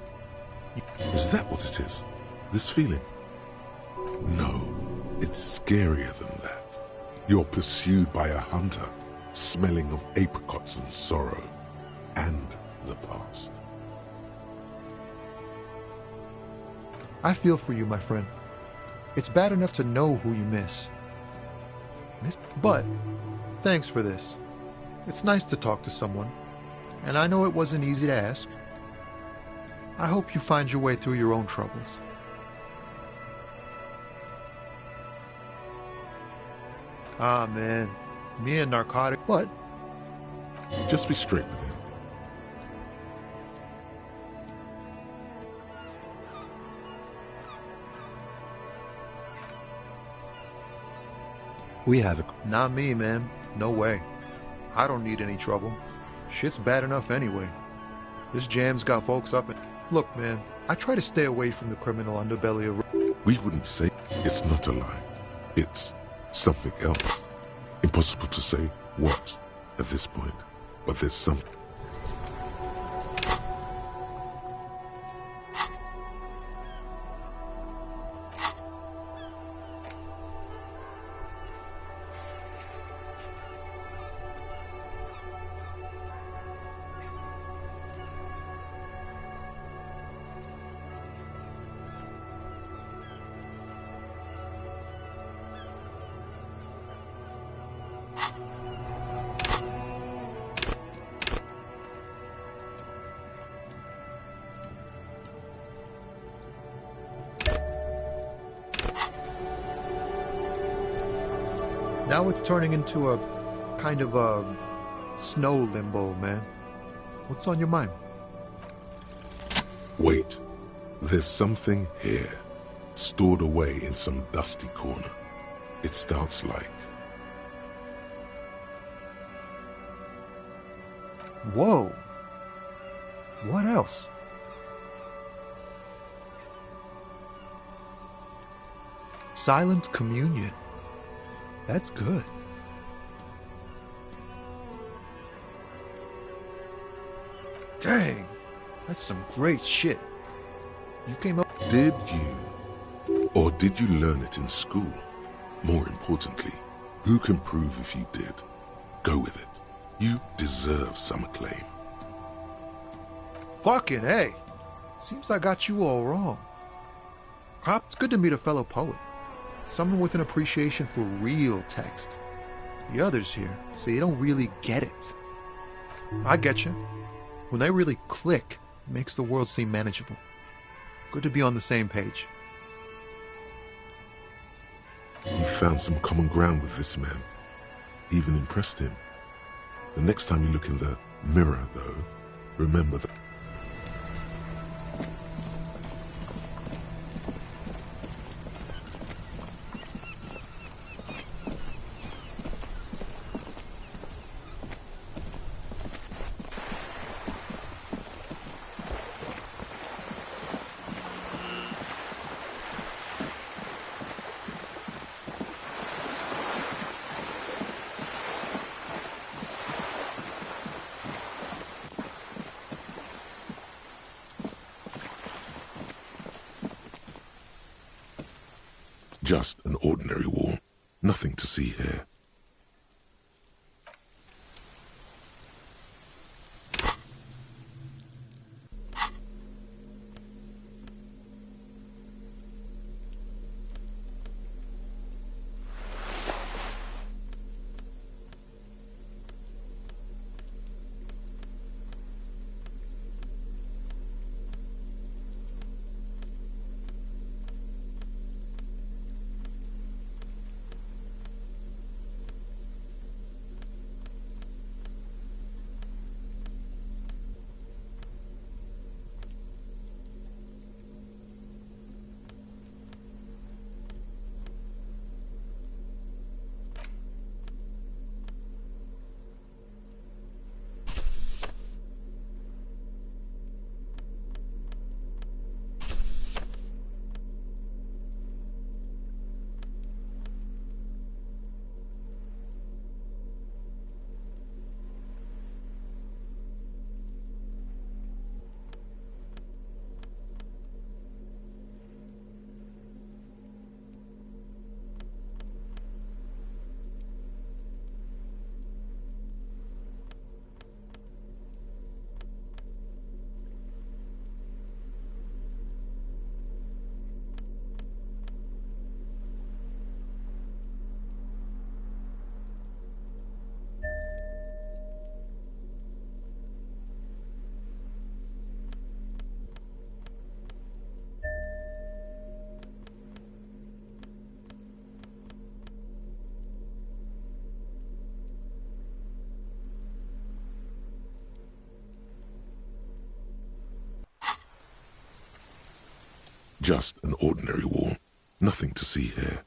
Is that what it is? This feeling? No, it's scarier than that. You're pursued by a hunter, smelling of apricots and sorrow, and the past. I feel for you, my friend. It's bad enough to know who you miss. But, thanks for this. It's nice to talk to someone, and I know it wasn't easy to ask. I hope you find your way through your own troubles. Ah, man. Me and narcotic... What? Just be straight with him. We have a... Not me, man. No way. I don't need any trouble. Shit's bad enough anyway. This jam's got folks up and... Look, man, I try to stay away from the criminal underbelly of... We wouldn't say it's not a lie. It's something else. Impossible to say what at this point, but there's something. Now it's turning into a kind of a snow limbo, man. What's on your mind? Wait, there's something here, stored away in some dusty corner. It starts like... Whoa! What else? Silent communion. That's good. Dang, that's some great shit. You came up... Did you? Or did you learn it in school? More importantly, who can prove if you did? Go with it. You deserve some acclaim. Fucking A. Seems I got you all wrong. It's good to meet a fellow poet. Someone with an appreciation for real text. The others here say you don't really get it. I get you. When they really click, it makes the world seem manageable. Good to be on the same page. You found some common ground with this man. Even impressed him. The next time you look in the mirror, though, remember that... Just an ordinary wall. Nothing to see here. Just an ordinary wall. Nothing to see here.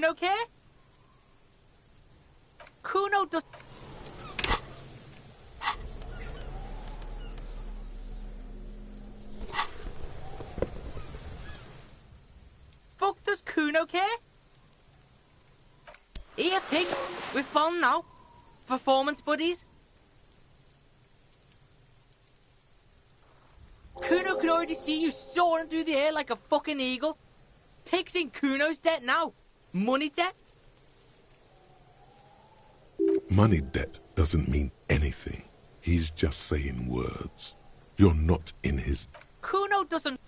Kuno care? Kuno does... Fuck does Kuno care? Here, pig. We're fun now. Performance buddies. Kuno can already see you soaring through the air like a fucking eagle. Pig's in Kuno's debt now. Money debt. Money debt doesn't mean anything. He's just saying words. You're not in his... Kuno doesn't...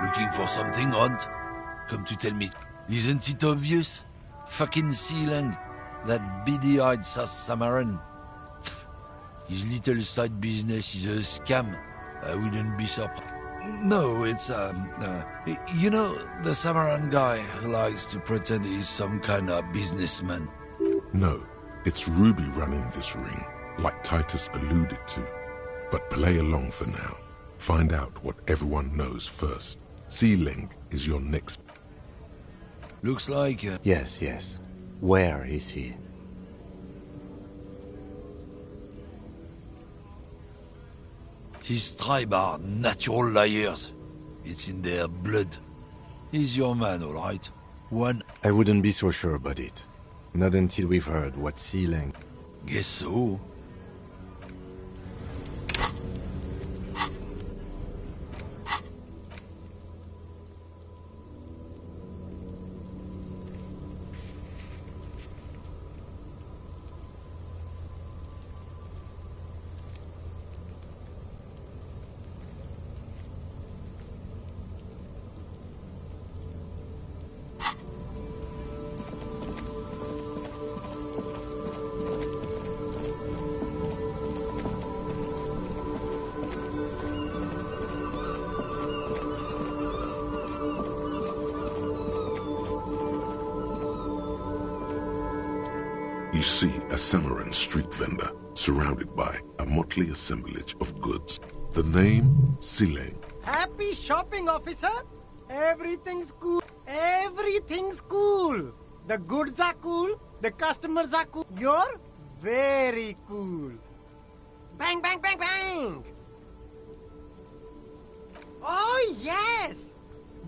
Looking for something, Hunt? Come to tell me. Isn't it obvious? Fucking Sealang. That beady-eyed South Samaran. His little side business is a scam. I wouldn't be surprised. No, it's, you know, the Samaran guy who likes to pretend he's some kind of businessman. No, it's Ruby running this ring, like Titus alluded to. But play along for now. Find out what everyone knows first. Sealing is your next... Looks like... Yes, yes. Where is he? His tribe are natural liars. It's in their blood. He's your man, all right? One... I wouldn't be so sure about it. Not until we've heard what Sealang... Guess so. You see a Samaran street vendor surrounded by a motley assemblage of goods. The name, Sealang. Happy shopping, officer. Everything's cool. Everything's cool. The goods are cool. The customers are cool. You're very cool. Bang, bang, bang, bang. Oh, yes.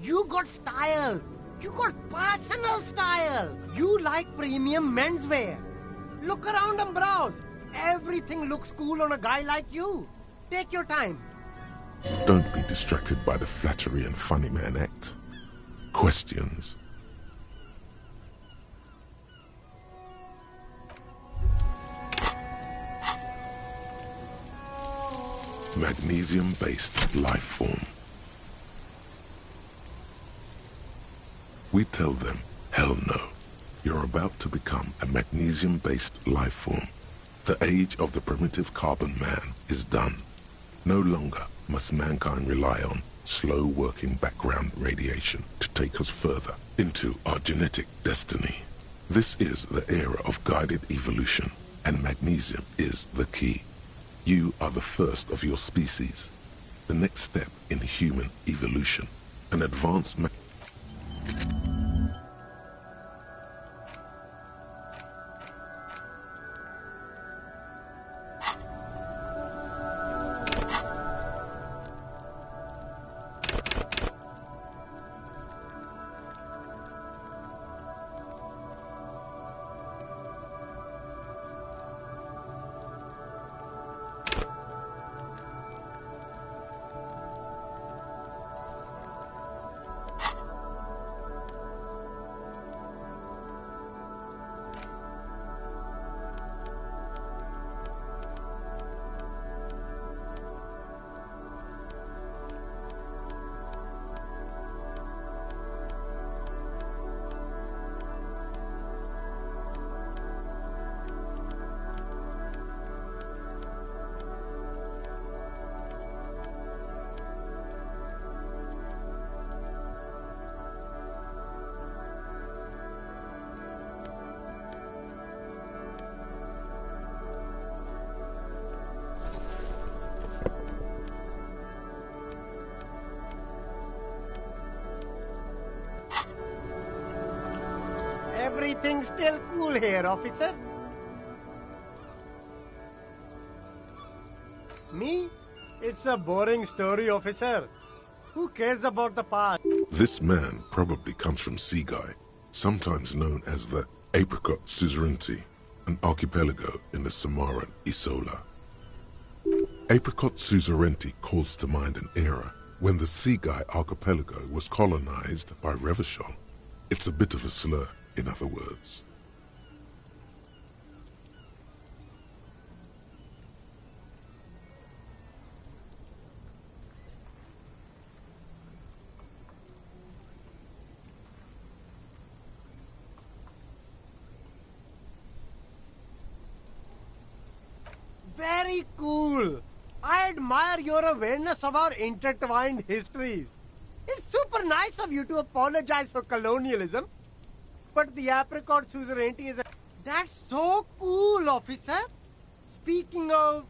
You got style. You got personal style. You like premium menswear. Look around and browse. Everything looks cool on a guy like you. Take your time. Don't be distracted by the flattery and funny man act. Questions. Magnesium-based life form. We tell them, hell no. You're about to become a magnesium-based life form. The age of the primitive carbon man is done. No longer must mankind rely on slow-working background radiation to take us further into our genetic destiny. This is the era of guided evolution, and magnesium is the key. You are the first of your species. The next step in human evolution. An advanced everything still cool here, officer? Me? It's a boring story, officer. Who cares about the past? This man probably comes from Seaguy, sometimes known as the Apricot Suzerainty, an archipelago in the Samaran Isola. Apricot Suzerainty calls to mind an era when the Seaguy archipelago was colonized by Revachol. It's a bit of a slur, in other words. Very cool. I admire your awareness of our intertwined histories. It's super nice of you to apologize for colonialism. But the Apricot Suzerainty is a... That's so cool, officer. Speaking of,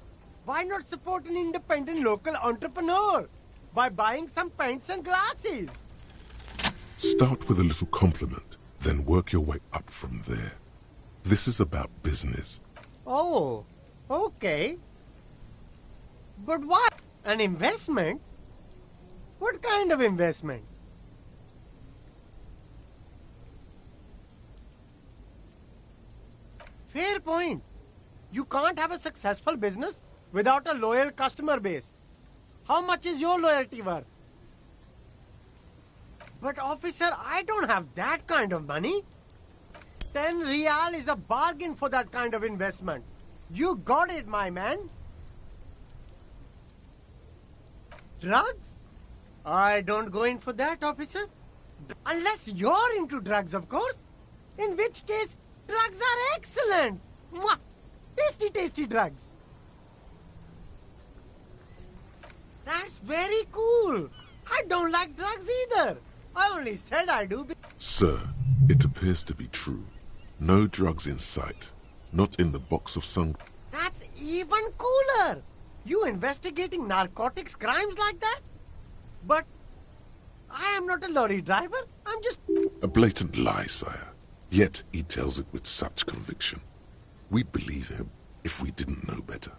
why not support an independent local entrepreneur by buying some pens and glasses? Start with a little compliment, then work your way up from there. This is about business. Oh, okay. But what? An investment? What kind of investment? Fair point. You can't have a successful business without a loyal customer base. How much is your loyalty worth? But officer, I don't have that kind of money. 10 real is a bargain for that kind of investment. You got it, my man. Drugs? I don't go in for that, officer. Unless you're into drugs, of course. In which case, drugs are excellent. Mwah! Tasty, tasty drugs. That's very cool. I don't like drugs either. I only said I do. Sir, it appears to be true. No drugs in sight. Not in the box of sun. That's even cooler. You investigating narcotics crimes like that? But I am not a lorry driver. I'm just... A blatant lie, sire. Yet he tells it with such conviction. We'd believe him if we didn't know better.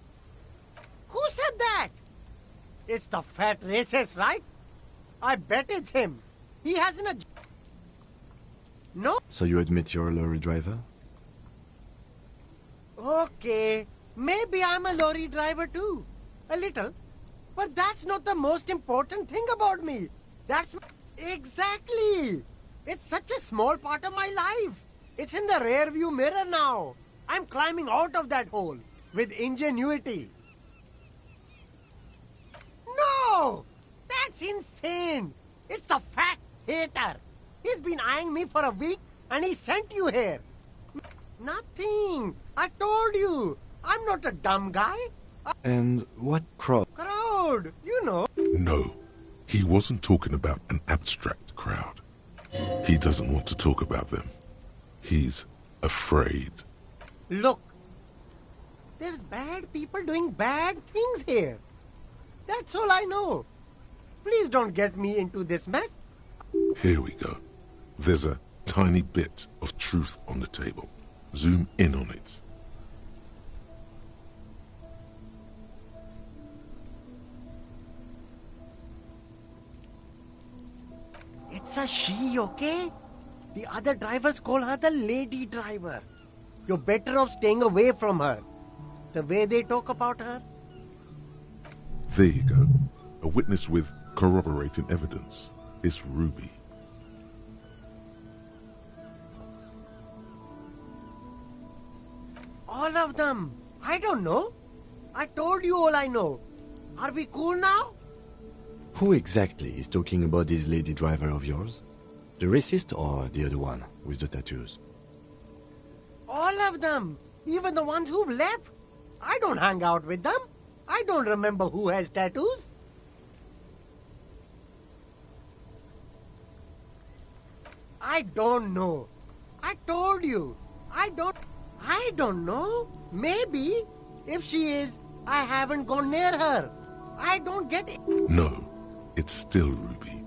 Who said that? It's the fat racist, right? I bet it's him. He hasn't a... No? So you admit you're a lorry driver? Okay, maybe I'm a lorry driver too. A little. But that's not the most important thing about me. That's... Exactly! It's such a small part of my life. It's in the rear view mirror now. I'm climbing out of that hole with ingenuity. No! That's insane! It's the fat hater. He's been eyeing me for a week and he sent you here. Nothing. I told you. I'm not a dumb guy. And what crowd? Crowd, you know. No, he wasn't talking about an abstract crowd. He doesn't want to talk about them. He's afraid. Look, there's bad people doing bad things here. That's all I know. Please don't get me into this mess. Here we go. There's a tiny bit of truth on the table. Zoom in on it. It's a she, okay? The other drivers call her the lady driver. You're better off staying away from her. The way they talk about her. There you go. A witness with corroborating evidence. It's Ruby. All of them. I don't know. I told you all I know. Are we cool now? Who exactly is talking about this lady driver of yours? The racist or the other one with the tattoos? All of them. Even the ones who've left. I don't hang out with them. I don't remember who has tattoos. I don't know. I told you. I don't know. Maybe. If she is, I haven't gone near her. I don't get it. No, it's still Ruby.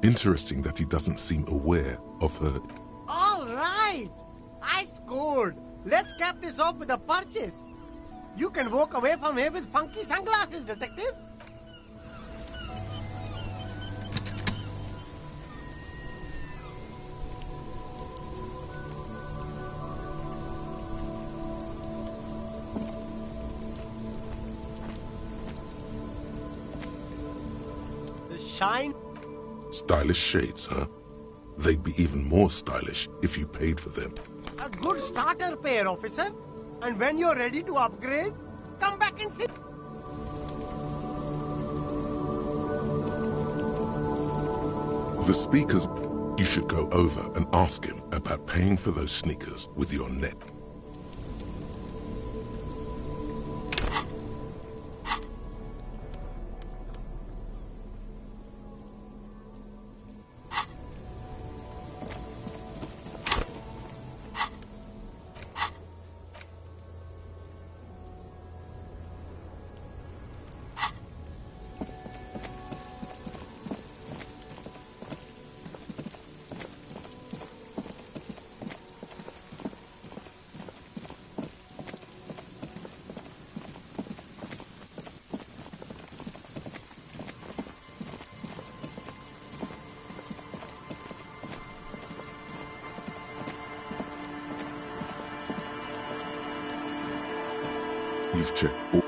Interesting that he doesn't seem aware of her. All right. Ice cold. Let's cap this off with a purchase. You can walk away from here with funky sunglasses, detective. The shine. Stylish shades, huh? They'd be even more stylish if you paid for them. A good starter pair, officer. And when you're ready to upgrade, come back and see. The speakers, you should go over and ask him about paying for those sneakers with your net. You've checked all...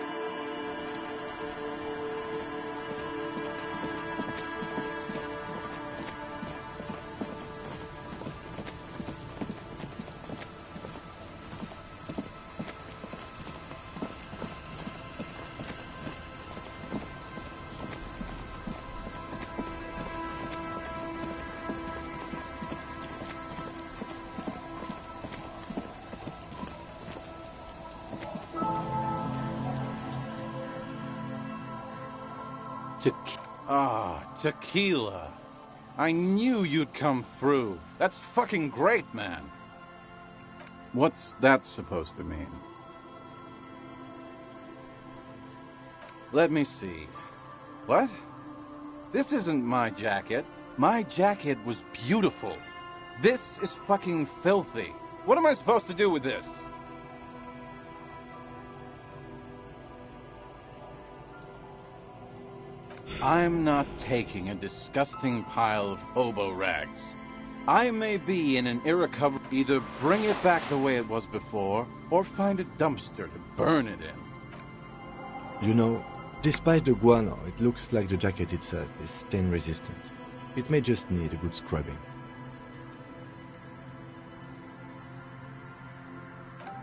Tequila. I knew you'd come through. That's fucking great, man. What's that supposed to mean? Let me see. What? This isn't my jacket. My jacket was beautiful. This is fucking filthy. What am I supposed to do with this? I'm not taking a disgusting pile of hobo rags. I may be in an irrecoverable... Either bring it back the way it was before, or find a dumpster to burn it in. You know, despite the guano, it looks like the jacket itself is stain resistant. It may just need a good scrubbing.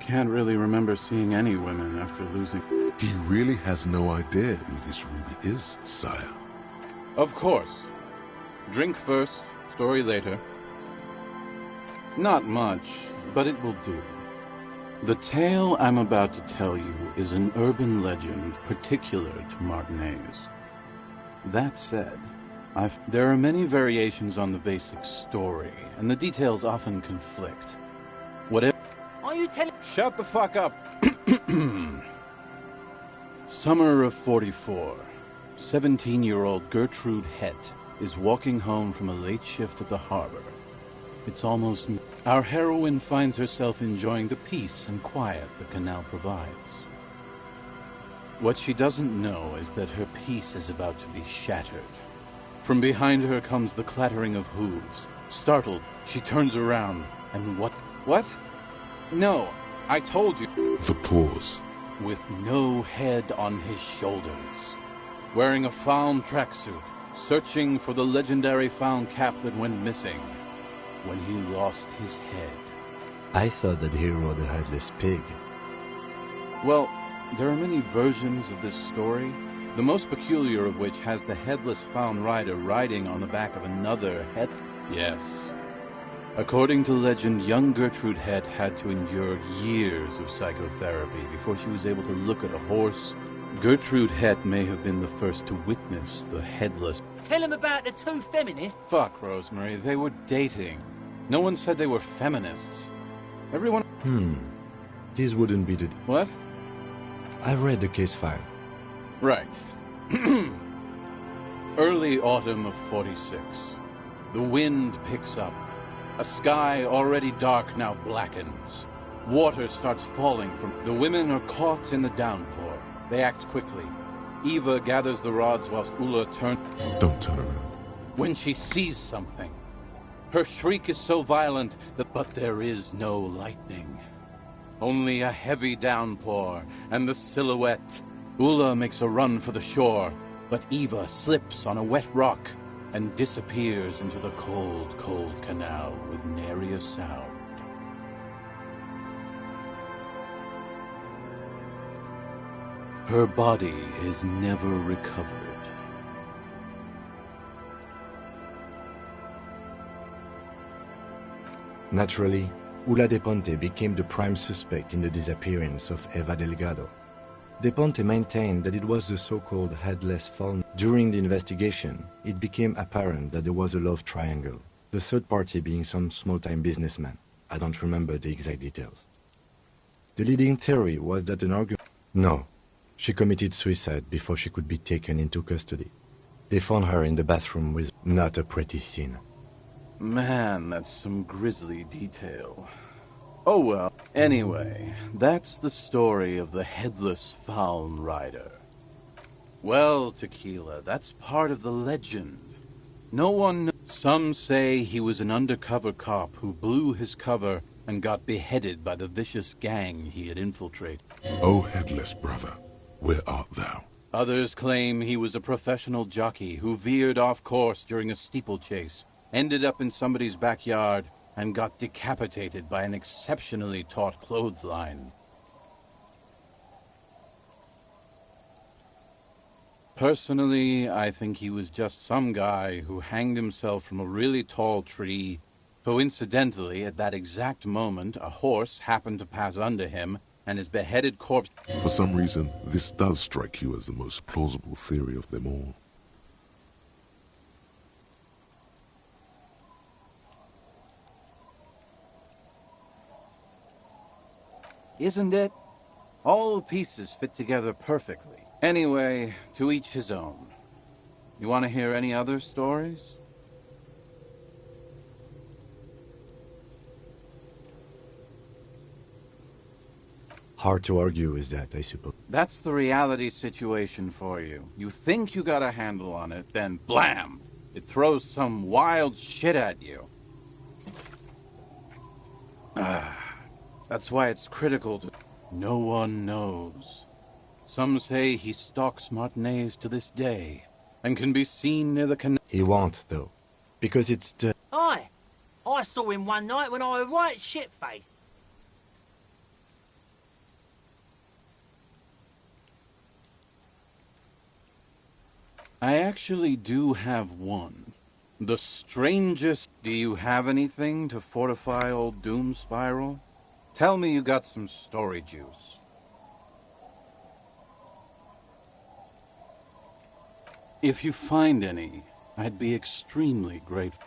Can't really remember seeing any women after losing... He really has no idea who this Ruby is, sire. Of course. Drink first, story later. Not much, but it will do. The tale I'm about to tell you is an urban legend particular to Martinez. That said, there are many variations on the basic story, and the details often conflict. Whatever... Are you telling... Shut the fuck up! Summer of 44. 17-year-old Gertrude Het is walking home from a late shift at the harbor. It's almost... Our heroine finds herself enjoying the peace and quiet the canal provides. What she doesn't know is that her peace is about to be shattered. From behind her comes the clattering of hooves. Startled, she turns around, and what? What? No, I told you. The pause. With no head on his shoulders. Wearing a found tracksuit, searching for the legendary found cap that went missing when he lost his head. I thought that he rode a headless pig. Well, there are many versions of this story, the most peculiar of which has the headless found rider riding on the back of another head. Yes. According to legend, young Gertrude Het had to endure years of psychotherapy before she was able to look at a horse. Gertrude Het may have been the first to witness the headless... Tell him about the two feminists. Fuck, Rosemary, they were dating. No one said they were feminists. Everyone... This wouldn't be the... What? I've read the case file. Right. Early autumn of 46. The wind picks up. A sky already dark now blackens. Water starts falling from... The women are caught in the downpour. They act quickly. Eva gathers the rods whilst Ulla turns... Don't turn around. When she sees something. Her shriek is so violent that... But there is no lightning. Only a heavy downpour and the silhouette. Ulla makes a run for the shore, but Eva slips on a wet rock and disappears into the cold, cold canal with nary a sound. Her body is never recovered. Naturally, Ulla de Ponte became the prime suspect in the disappearance of Eva Delgado. De Ponte maintained that it was the so-called headless fallen. During the investigation, it became apparent that there was a love triangle, the third party being some small-time businessman. I don't remember the exact details. The leading theory was that an argument... No, she committed suicide before she could be taken into custody. They found her in the bathroom with not a pretty scene. Man, that's some grisly detail. Oh well. Anyway, that's the story of the headless Faun Rider. Well, Tequila, that's part of the legend. No one knows. Some say he was an undercover cop who blew his cover and got beheaded by the vicious gang he had infiltrated. O headless brother, where art thou? Others claim he was a professional jockey who veered off course during a steeplechase, ended up in somebody's backyard, and got decapitated by an exceptionally taut clothesline. Personally, I think he was just some guy who hanged himself from a really tall tree. Coincidentally, at that exact moment, a horse happened to pass under him, and his beheaded corpse... For some reason, this does strike you as the most plausible theory of them all. Isn't it? All the pieces fit together perfectly. Anyway, to each his own. You want to hear any other stories? Hard to argue with that, I suppose. That's the reality situation for you. You think you got a handle on it, then blam! It throws some wild shit at you. That's why it's critical to... No one knows. Some say he stalks Martinez to this day, and can be seen near the canal. He won't, though, because it's the... Aye, I saw him one night when I was right shit-faced. I actually do have one. The strangest... Do you have anything to fortify old Doom Spiral? Tell me you got some story juice. If you find any, I'd be extremely grateful.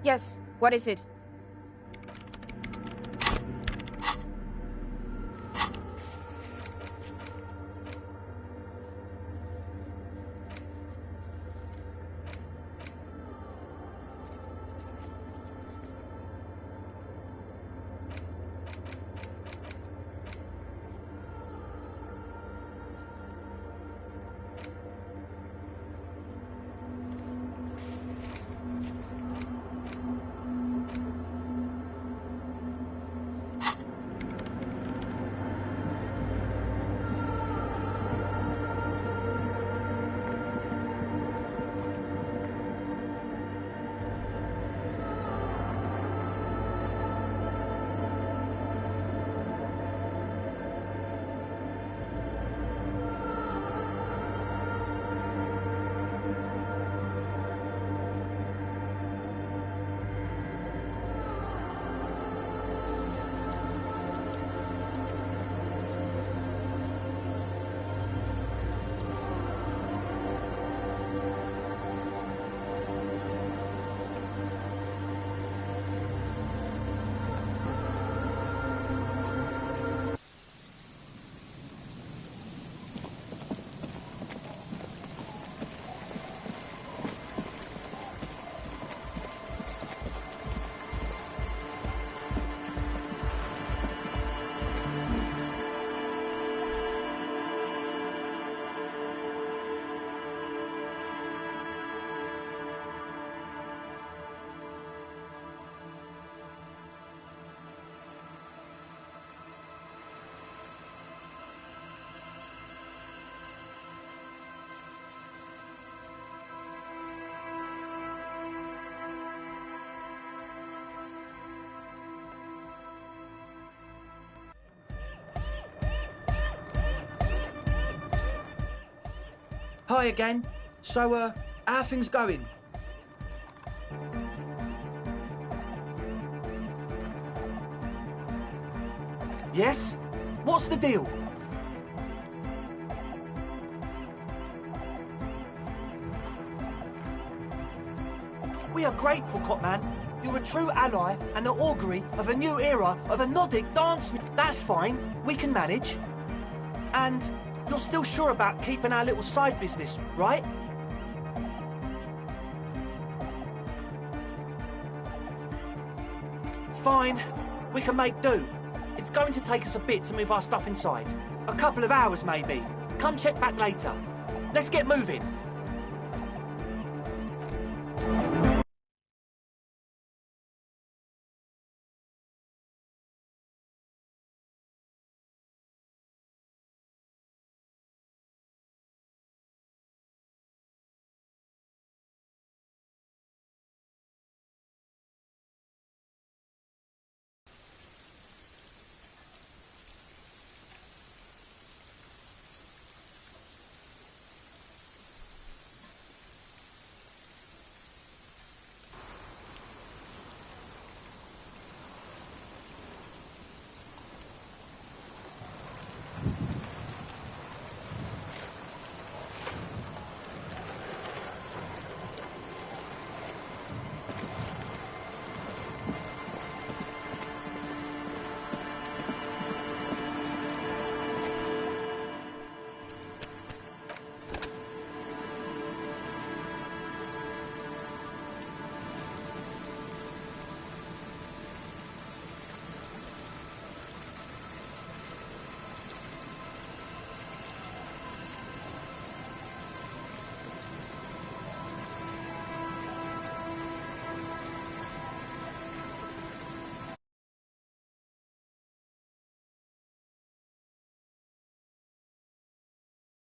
Yes, what is it? Hi again. So, how are things going? Yes? What's the deal? We are grateful, Copman. You're a true ally and the augury of a new era of a Nordic dance. That's fine. We can manage. And you're still sure about keeping our little side business, right? Fine. We can make do. It's going to take us a bit to move our stuff inside. A couple of hours, maybe. Come check back later. Let's get moving.